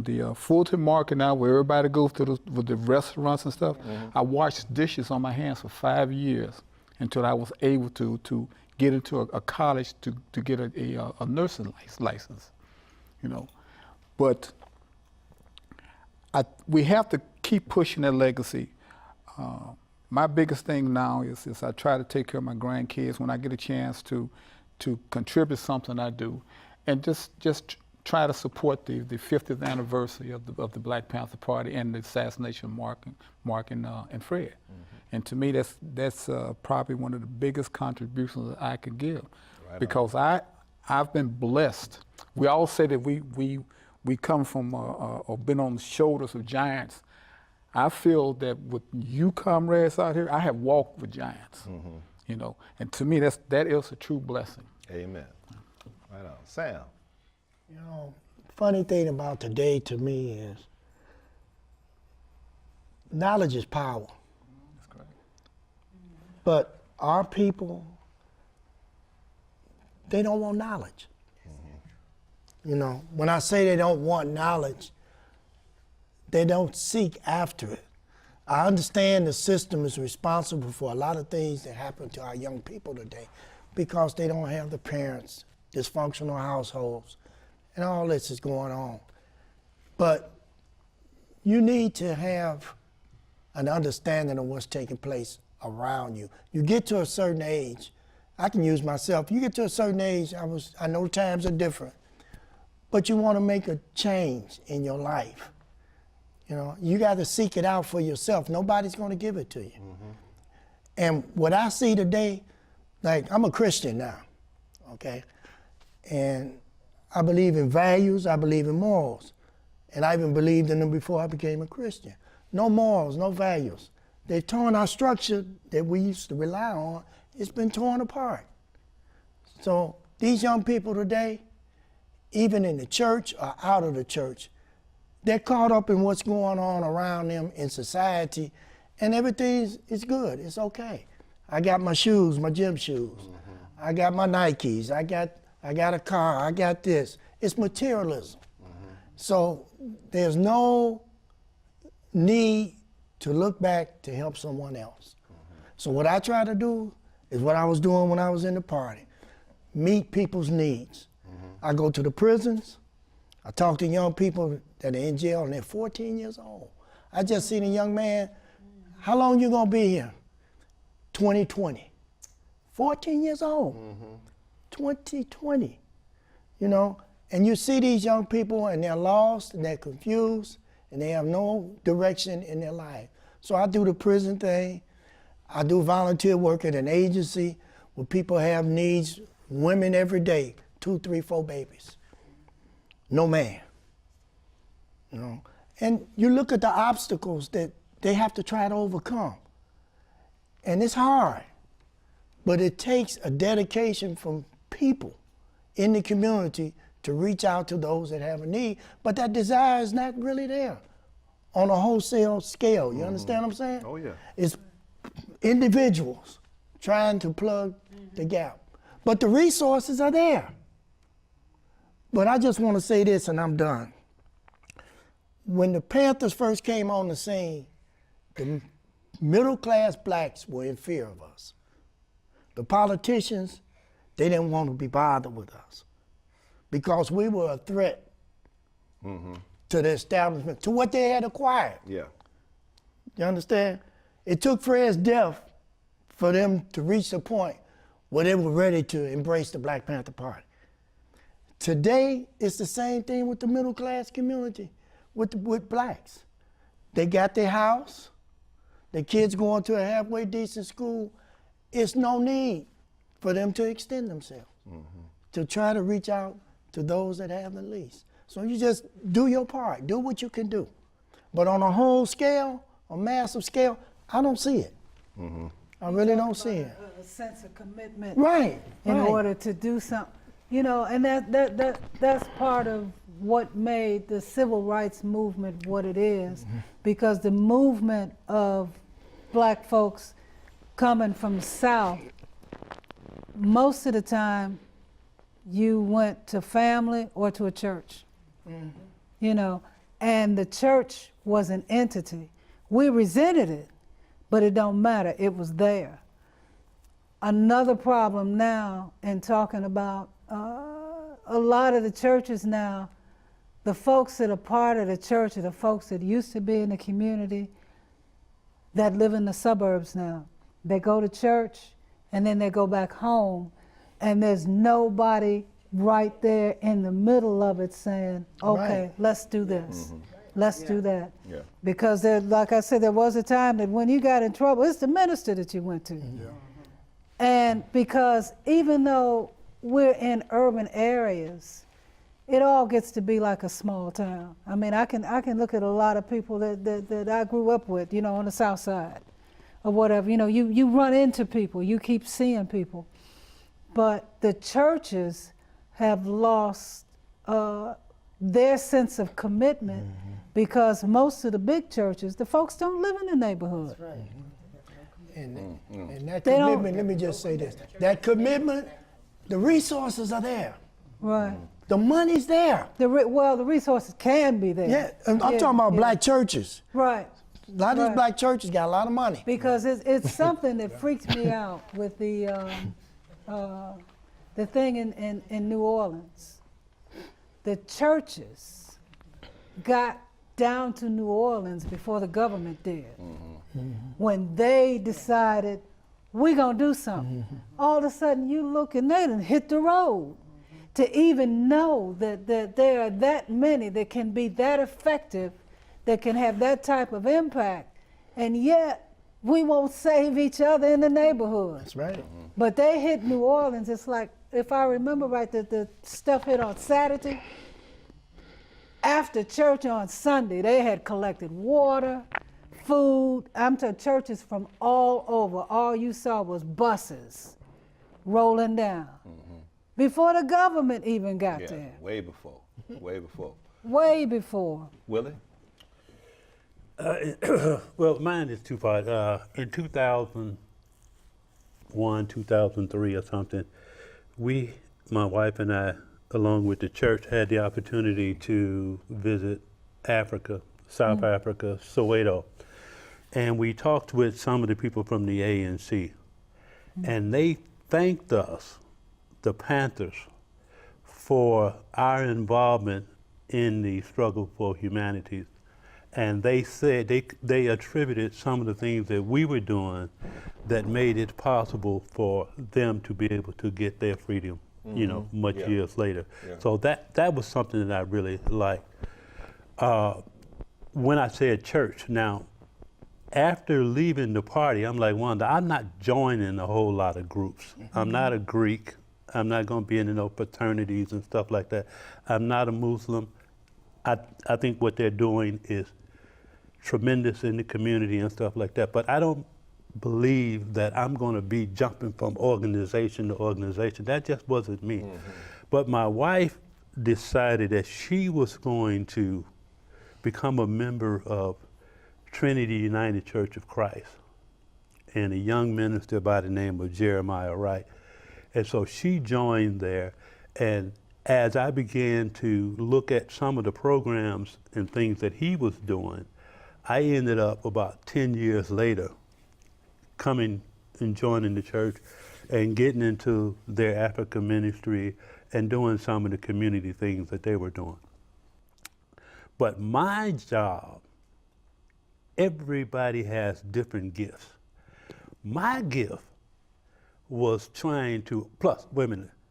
the Fulton Market now where everybody goes to with the restaurants and stuff. I washed dishes on my hands for 5 years until I was able to get into a college to get a nursing license, you know. But we have to keep pushing that legacy. My biggest thing now is I try to take care of my grandkids when I get a chance to contribute something I do, and just try to support the 50th anniversary of the Black Panther Party and the assassination of Mark and Fred. And to me, that's probably one of the biggest contributions that I could give, Right because I've been blessed. We all say that we come from or been on the shoulders of giants. I feel that with you comrades out here, I have walked with giants, you know, and to me that is a true blessing. Amen. Right on. Sam. You know, funny thing about today to me is knowledge is power. That's correct. But our people, they don't want knowledge. You know, when I say they don't want knowledge, they don't seek after it. I understand the system is responsible for a lot of things that happen to our young people today because they don't have the parents, dysfunctional households, and all this is going on. But you need to have an understanding of what's taking place around you. You get to a certain age, I can use myself, you get to a certain age, I know times are different, but you want to make a change in your life. You know, you got to seek it out for yourself. Nobody's going to give it to you. And what I see today, like I'm a Christian now, okay? And I believe in values, I believe in morals. And I even believed in them before I became a Christian. No morals, no values. They've torn our structure that we used to rely on, it's been torn apart. So these young people today, even in the church or out of the church, they're caught up in what's going on around them in society, and everything is good, it's okay. I got my shoes, my gym shoes. I got my Nikes, I got a car, I got this. It's materialism. So there's no need to look back to help someone else. So what I try to do is what I was doing when I was in the party, meet people's needs. I go to the prisons, I talk to young people that are in jail and they're 14 years old. I just seen a young man, how long you gonna be here? 2020. 14 years old, 2020, you know? And you see these young people and they're lost and they're confused and they have no direction in their life. So I do the prison thing. I do volunteer work at an agency where people have needs, women every day, 2, 3, 4 babies. No man, you know? And you look at the obstacles that they have to try to overcome. And it's hard, but it takes a dedication from people in the community to reach out to those that have a need, but that desire is not really there on a wholesale scale. You understand what I'm saying? Oh, yeah. It's individuals trying to plug the gap. But the resources are there. But I just want to say this and I'm done. When the Panthers first came on the scene, the middle-class blacks were in fear of us. The politicians, they didn't want to be bothered with us because we were a threat to the establishment, to what they had acquired. Yeah. You understand? It took Fred's death for them to reach the point where they were ready to embrace the Black Panther Party. Today, it's the same thing with the middle-class community, with blacks. They got their house, their kids going to a halfway decent school. It's no need for them to extend themselves, to try to reach out to those that have the least. So you just do your part, do what you can do. But on a whole scale, a massive scale, I don't see it. I really don't see it. A sense of commitment Right, in right. order to do something. You know, and that's part of what made the civil rights movement what it is, because the movement of black folks coming from the South, most of the time you went to family or to a church, you know, and the church was an entity. We resented it, but it don't matter, it was there. Another problem now in talking about a lot of the churches now, the folks that are part of the church are the folks that used to be in the community that live in the suburbs now. They go to church and then they go back home and there's nobody right there in the middle of it saying, okay, Right. let's do this. Let's do that. Yeah. Because there, like I said, there was a time that when you got in trouble, it's the minister that you went to. And because even though we're in urban areas, it all gets to be like a small town. I mean, I can look at a lot of people that I grew up with, you know, on the south side or whatever. You know, you run into people, you keep seeing people. But the churches have lost their sense of commitment because most of the big churches, the folks don't live in the neighborhood. And that They don't- commitment, let me just say this, that commitment, the resources are there. Right. The money's there. Well, the resources can be there. Yeah, I'm talking about black churches. Right. A lot of these Right. black churches got a lot of money. Because it's something that freaks me out with the thing in New Orleans. The churches got down to New Orleans before the government did. When they decided, we're gonna do something. All of a sudden you look and they done hit the road. To even know that there are that many that can be that effective, that can have that type of impact, and yet we won't save each other in the neighborhood. That's right. But they hit New Orleans, it's like, if I remember right, the stuff hit on Saturday. After church on Sunday, they had collected water, food. I'm to churches from all over. All you saw was buses rolling down. Before the government even got Yeah, there. way before, way before. Way before. Willie? Well, mine is two-part. In 2001, 2003 or something, my wife and I, along with the church, had the opportunity to visit Africa, South Africa, Soweto. And we talked with some of the people from the ANC. And they thanked us, the Panthers, for our involvement in the struggle for humanities. And they said they attributed some of the things that we were doing that made it possible for them to be able to get their freedom, you know, much years later. Yeah. So that was something that I really liked. When I said church, now, after leaving the party, I'm like, Wanda, I'm not joining a whole lot of groups. I'm not a Greek. I'm not going to be in no fraternities and stuff like that. I'm not a Muslim. I think what they're doing is tremendous in the community and stuff like that. But I don't believe that I'm going to be jumping from organization to organization. That just wasn't me. But my wife decided that she was going to become a member of Trinity United Church of Christ and a young minister by the name of Jeremiah Wright. And so she joined there, and as I began to look at some of the programs and things that he was doing, I ended up about 10 years later coming and joining the church and getting into their Africa ministry and doing some of the community things that they were doing. But my job, everybody has different gifts. My gift was trying to,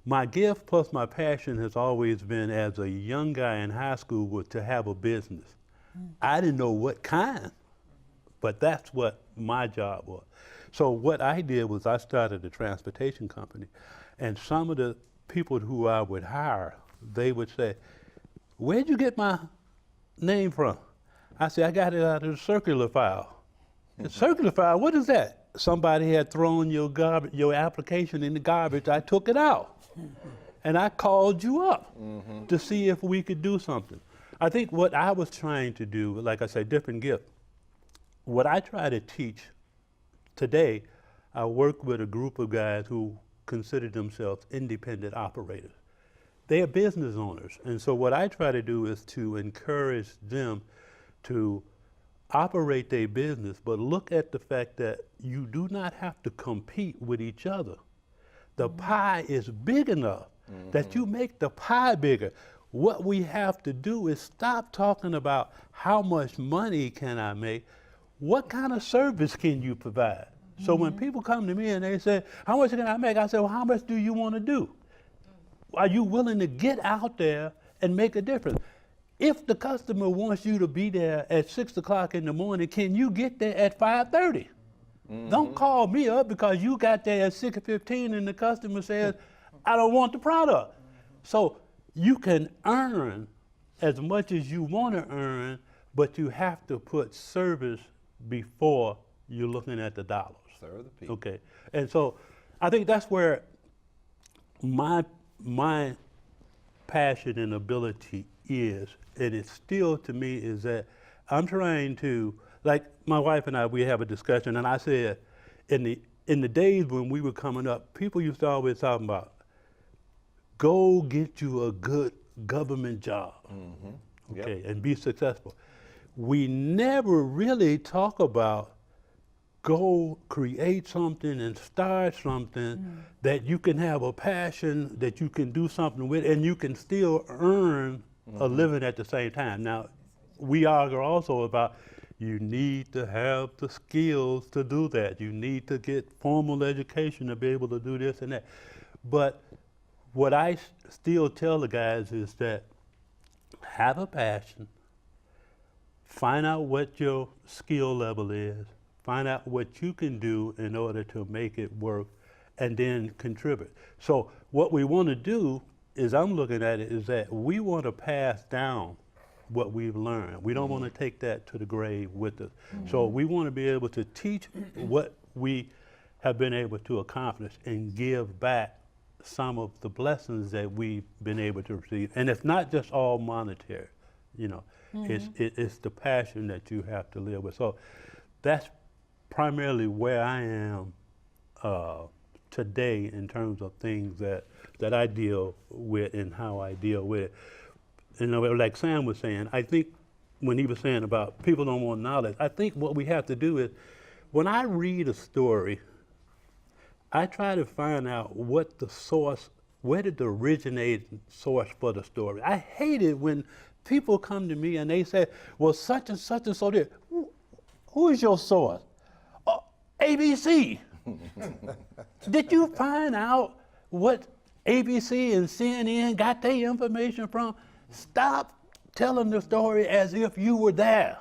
my gift plus my passion has always been, as a young guy in high school, was to have a business. I didn't know what kind, but that's what my job was. So what I did was I started a transportation company, and some of the people who I would hire, they would say, "Where'd you get my name from?" I said, "I got it out of the circular file." The circular file, what is that? Somebody had thrown your application in the garbage. I took it out. And I called you up to see if we could do something. I think what I was trying to do, like I said, different gift. What I try to teach today, I work with a group of guys who consider themselves independent operators. They are business owners. And so what I try to do is to encourage them to operate their business, but look at the fact that you do not have to compete with each other. The pie is big enough that you make the pie bigger. What we have to do is stop talking about how much money can I make, what kind of service can you provide? So when people come to me and they say, how much can I make? I say, well, how much do you want to do? Are you willing to get out there and make a difference? if the customer wants you to be there at 6 o'clock in the morning, can you get there at 5:30? Don't call me up because you got there at 6:15 and the customer says, I don't want the product. So you can earn as much as you want to earn, but you have to put service before you're looking at the dollars. Serve the people. Okay, and so I think that's where my passion and ability is, and it still to me is that I'm trying to, like my wife and I, we have a discussion, and I said, in the days when we were coming up, people used to always talk about, go get you a good government job, okay, and be successful. We never really talk about go create something and start something that you can have a passion, that you can do something with, and you can still earn a living at the same time. Now, we argue also about you need to have the skills to do that. You need to get formal education to be able to do this and that. But what I still tell the guys is that have a passion, find out what your skill level is, find out what you can do in order to make it work, and then contribute. So what we want to do is, I'm looking at it, is that we want to pass down what we've learned. We don't want to take that to the grave with us. So we want to be able to teach what we have been able to accomplish and give back some of the blessings that we've been able to receive. And it's not just all monetary, you know, it's the passion that you have to live with. So that's primarily where I am today in terms of things that I deal with and how I deal with it. You know, like Sam was saying, I think when he was saying about people don't want knowledge, I think what we have to do is, when I read a story, I try to find out what the source, where did the originating source for the story. I hate it when people come to me and they say, well, such and so did. Who is your source? ABC. Did you find out what ABC and CNN got their information from? Stop telling the story as if you were there.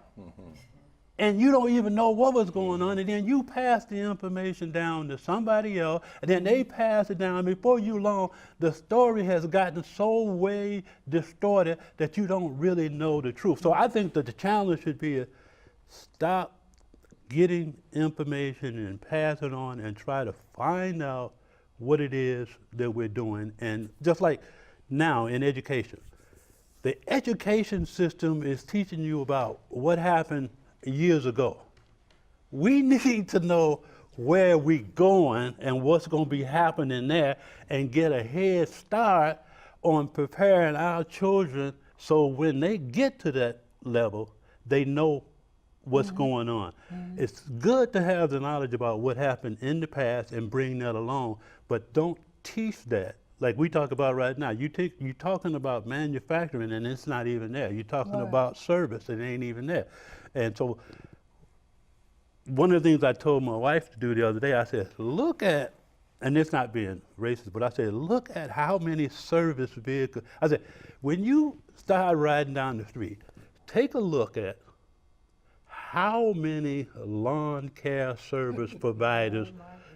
And you don't even know what was going on, and then you pass the information down to somebody else, and then they pass it down. Before you long, the story has gotten so way distorted that you don't really know the truth. So I think that the challenge should be stop getting information and pass it on and try to find out what it is that we're doing. And just like now in education, the education system is teaching you about what happened years ago. We need to know where we're going and what's going to be happening there, and get a head start on preparing our children so when they get to that level, they know what's going on. It's good to have the knowledge about what happened in the past and bring that along, but don't teach that. Like we talk about right now, you're talking about manufacturing and it's not even there. You're talking about service, it ain't even there. And so one of the things I told my wife to do the other day, I said, look at, and it's not being racist, but I said, look at how many service vehicles. I said, when you start riding down the street, take a look at how many lawn care service providers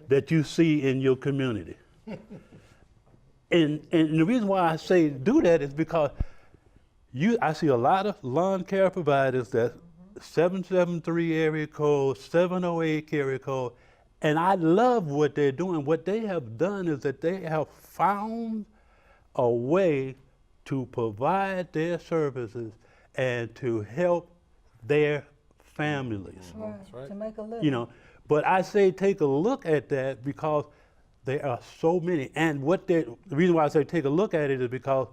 that you see in your community. And the reason why I say do that is because I see a lot of lawn care providers that 773 area code, 708 area code, and I love what they're doing. What they have done is that they have found a way to provide their services and to help their families. Right. To make a living. You know, but I say take a look at that because there are so many. And the reason why I say take a look at it is because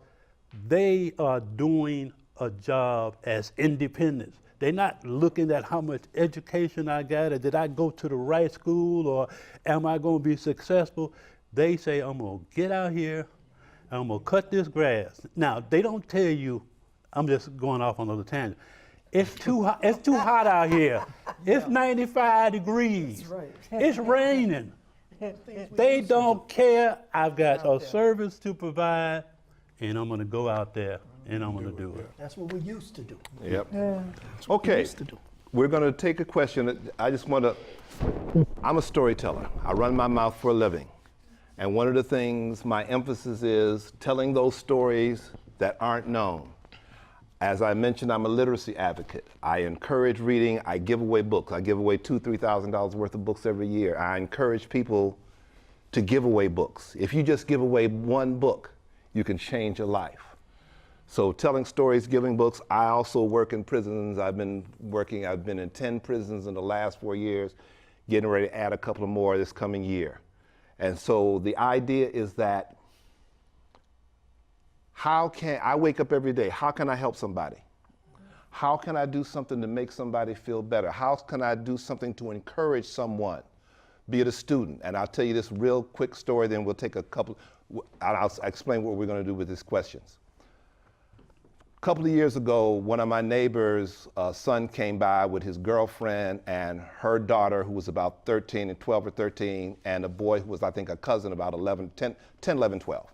they are doing a job as independents. They're not looking at how much education I got, or did I go to the right school, or am I going to be successful? They say, I'm going to get out here, I'm going to cut this grass. Now, they don't tell you, I'm just going off on another tangent. It's too hot out here. It's 95 degrees. That's right. It's raining. They don't care. I've got a service to provide, and I'm going to go out there and I'm going to do it. That's what we used to do. Yep. Yeah. Okay, used to do. we're going to take a question. I'm a storyteller. I run my mouth for a living. And one of the things, my emphasis is telling those stories that aren't known. As I mentioned, I'm a literacy advocate. I encourage reading. I give away books. I give away $2,000, $3,000 worth of books every year. I encourage people to give away books. If you just give away one book, you can change your life. So telling stories, giving books. I also work in prisons. I've been in 10 prisons in the last 4 years, getting ready to add a couple of more this coming year. And so the idea is that I wake up every day, how can I help somebody? How can I do something to make somebody feel better? How can I do something to encourage someone, be it a student? And I'll tell you this real quick story, then we'll take I'll explain what we're going to do with these questions. A couple of years ago, one of my neighbors' son came by with his girlfriend and her daughter, who was about 12 or 13, and a boy who was, I think, a cousin, about 10, 11, 12.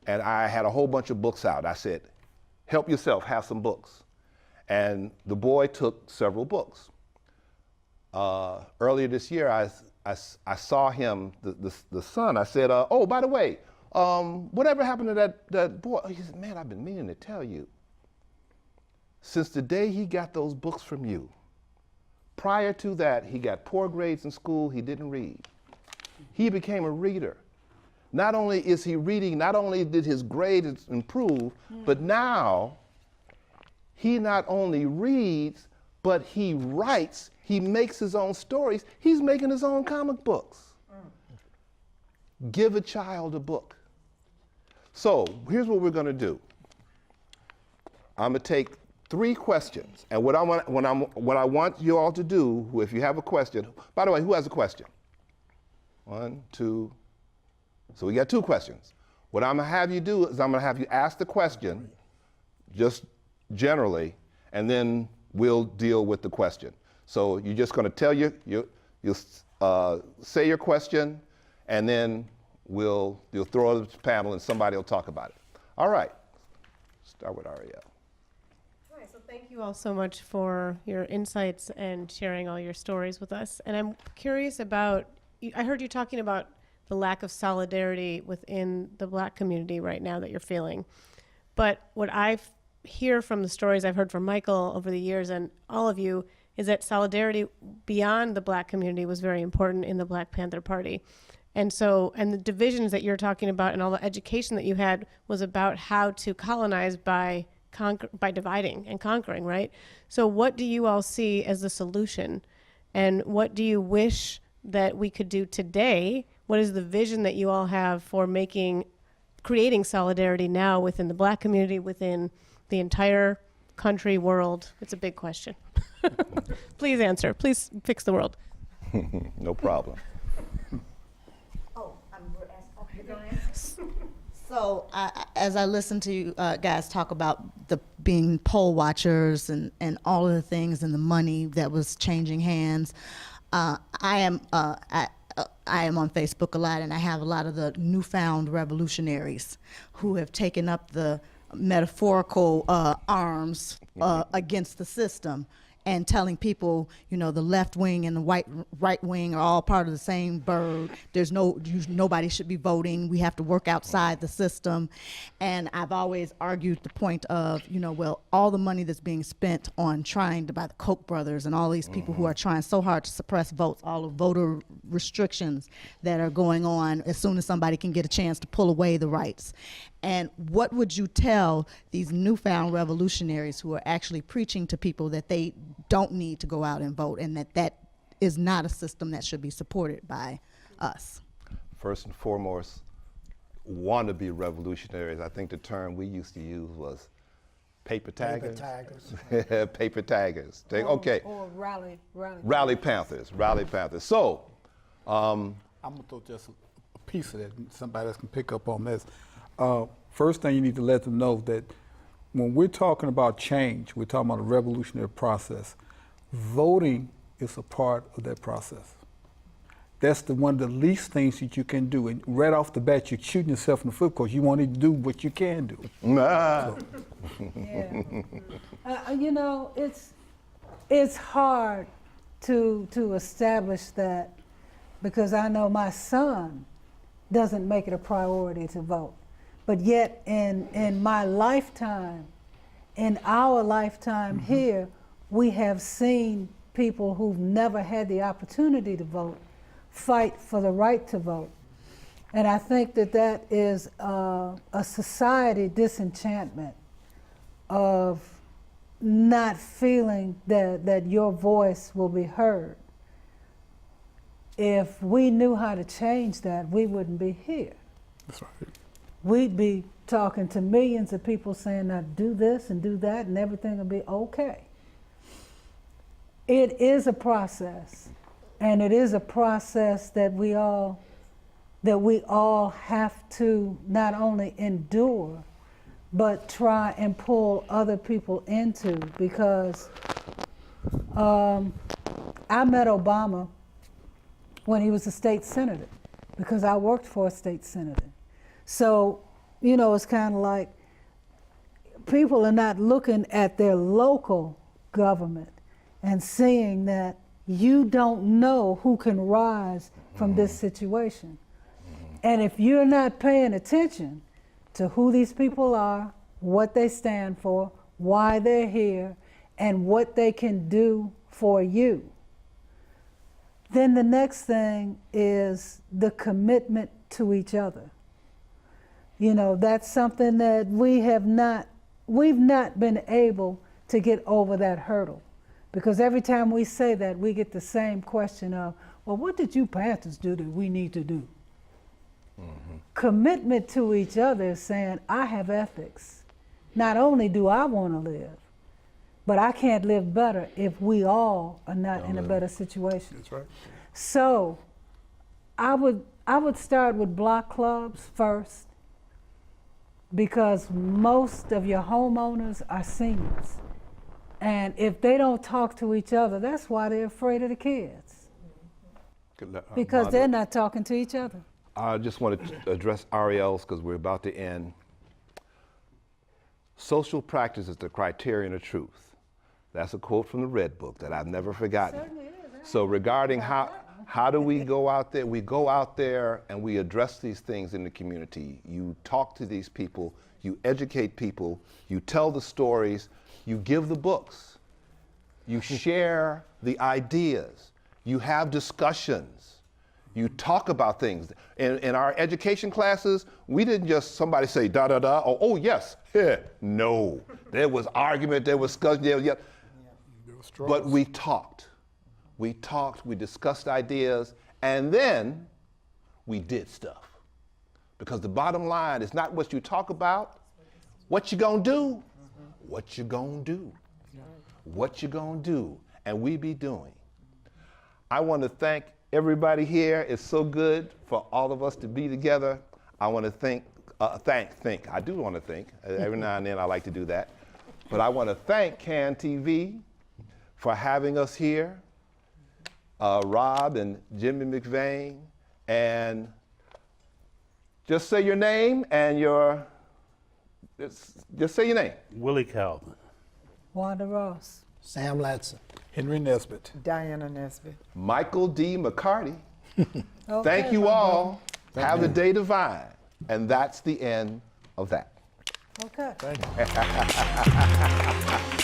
And I had a whole bunch of books out. I said, help yourself, have some books. And the boy took several books. Earlier this year, I saw him, the son. I said, oh, by the way, whatever happened to that boy? He said, man, I've been meaning to tell you. Since the day he got those books from you, prior to that, he got poor grades in school, he didn't read. He became a reader. Not only is he reading, not only did his grades improve, but now he not only reads, but he writes, he makes his own stories, he's making his own comic books. Give a child a book. So here's what we're gonna do. I'm gonna take 3 questions, and what I want you all to do, if you have a question, by the way, who has a question? 1, 2, so we got 2 questions. What I'm gonna have you do is I'm gonna have you ask the question, just generally, and then we'll deal with the question. So you're just gonna tell you'll say your question, and then you'll throw it to the panel and somebody will talk about it. All right, start with Ariel. Hi, so thank you all so much for your insights and sharing all your stories with us. And I'm curious about, I heard you talking about the lack of solidarity within the Black community right now that you're feeling. But what I hear from the stories I've heard from Michael over the years and all of you is that solidarity beyond the Black community was very important in the Black Panther Party. And the divisions that you're talking about and all the education that you had was about how to colonize by dividing and conquering, right? So what do you all see as the solution? And what do you wish that we could do today? What is the vision that you all have for creating solidarity now within the Black community, within the entire country, world? It's a big question. Please answer. Please fix the world. No problem. So as I listen to you guys talk about being poll watchers and all of the things and the money that was changing hands, I am on Facebook a lot, and I have a lot of the newfound revolutionaries who have taken up the metaphorical arms against the system and telling people, you know, the left wing and the right wing are all part of the same bird. Nobody should be voting. We have to work outside the system. And I've always argued the point of, you know, well, all the money that's being spent on trying to buy the Koch brothers and all these people who are trying so hard to suppress votes, all the voter restrictions that are going on as soon as somebody can get a chance to pull away the rights. And what would you tell these newfound revolutionaries who are actually preaching to people that they don't need to go out and vote, and that is not a system that should be supported by us? First and foremost, wannabe revolutionaries. I think the term we used to use was paper taggers. Paper taggers. Okay. Or rally Panthers. Rally Panthers. So, I'm gonna throw just a piece of that. Somebody else can pick up on this. First thing you need to let them know that when we're talking about change, we're talking about a revolutionary process. Voting is a part of that process. that's one of the least things that you can do. And right off the bat, you're shooting yourself in the foot because you want to do what you can do. Ah. Yeah. You know, it's hard to establish that, because I know my son doesn't make it a priority to vote. But yet in my lifetime, in our lifetime here, we have seen people who've never had the opportunity to vote fight for the right to vote. And I think that that is a society disenchantment of not feeling that your voice will be heard. If we knew how to change that, we wouldn't be here. That's right. We'd be talking to millions of people saying, now do this and do that and everything will be okay. It is a process, and it is a process that we all have to not only endure, but try and pull other people into, because I met Obama when he was a state senator, because I worked for a state senator. So, you know, it's kind of like people are not looking at their local government and seeing that you don't know who can rise from this situation. And if you're not paying attention to who these people are, what they stand for, why they're here, and what they can do for you, then the next thing is the commitment to each other. You know, that's something that we've not been able to get over that hurdle. Because every time we say that, we get the same question of, well, what did you Panthers do that we need to do? Commitment to each other is saying, I have ethics. Not only do I want to live, but I can't live better if we all are not in a better situation. That's right. So I would start with block clubs first, because most of your homeowners are seniors. And if they don't talk to each other, that's why they're afraid of the kids. Because they're not talking to each other. I just want to address Ariel's, because we're about to end. Social practice is the criterion of truth. That's a quote from the Red Book that I've never forgotten. Certainly is. So regarding how do we go out there? We go out there and we address these things in the community. You talk to these people, you educate people, you tell the stories, you give the books, you share the ideas, you have discussions, you talk about things. In our education classes, we didn't just somebody say da da da, or oh yes, yeah. No. There was argument, there was discussion, but we talked. We talked, we discussed ideas, and then we did stuff. Because the bottom line is not what you talk about, what you gonna do, what you gonna do, what you gonna do, and we be doing. I want to thank everybody here. It's so good for all of us to be together. I want to I do want to think. Every now and then I like to do that. But I want to thank CAN TV for having us here. Rob and Jimmy McVeigh, and just say your name and just say your name. Willie Calvin. Wanda Ross. Sam Latson. Henry Nesbitt. Diana Nesbitt. Michael D. McCarty. Okay, Thank you my all. Have the day divine. And that's the end of that. brother. Okay. Thank you.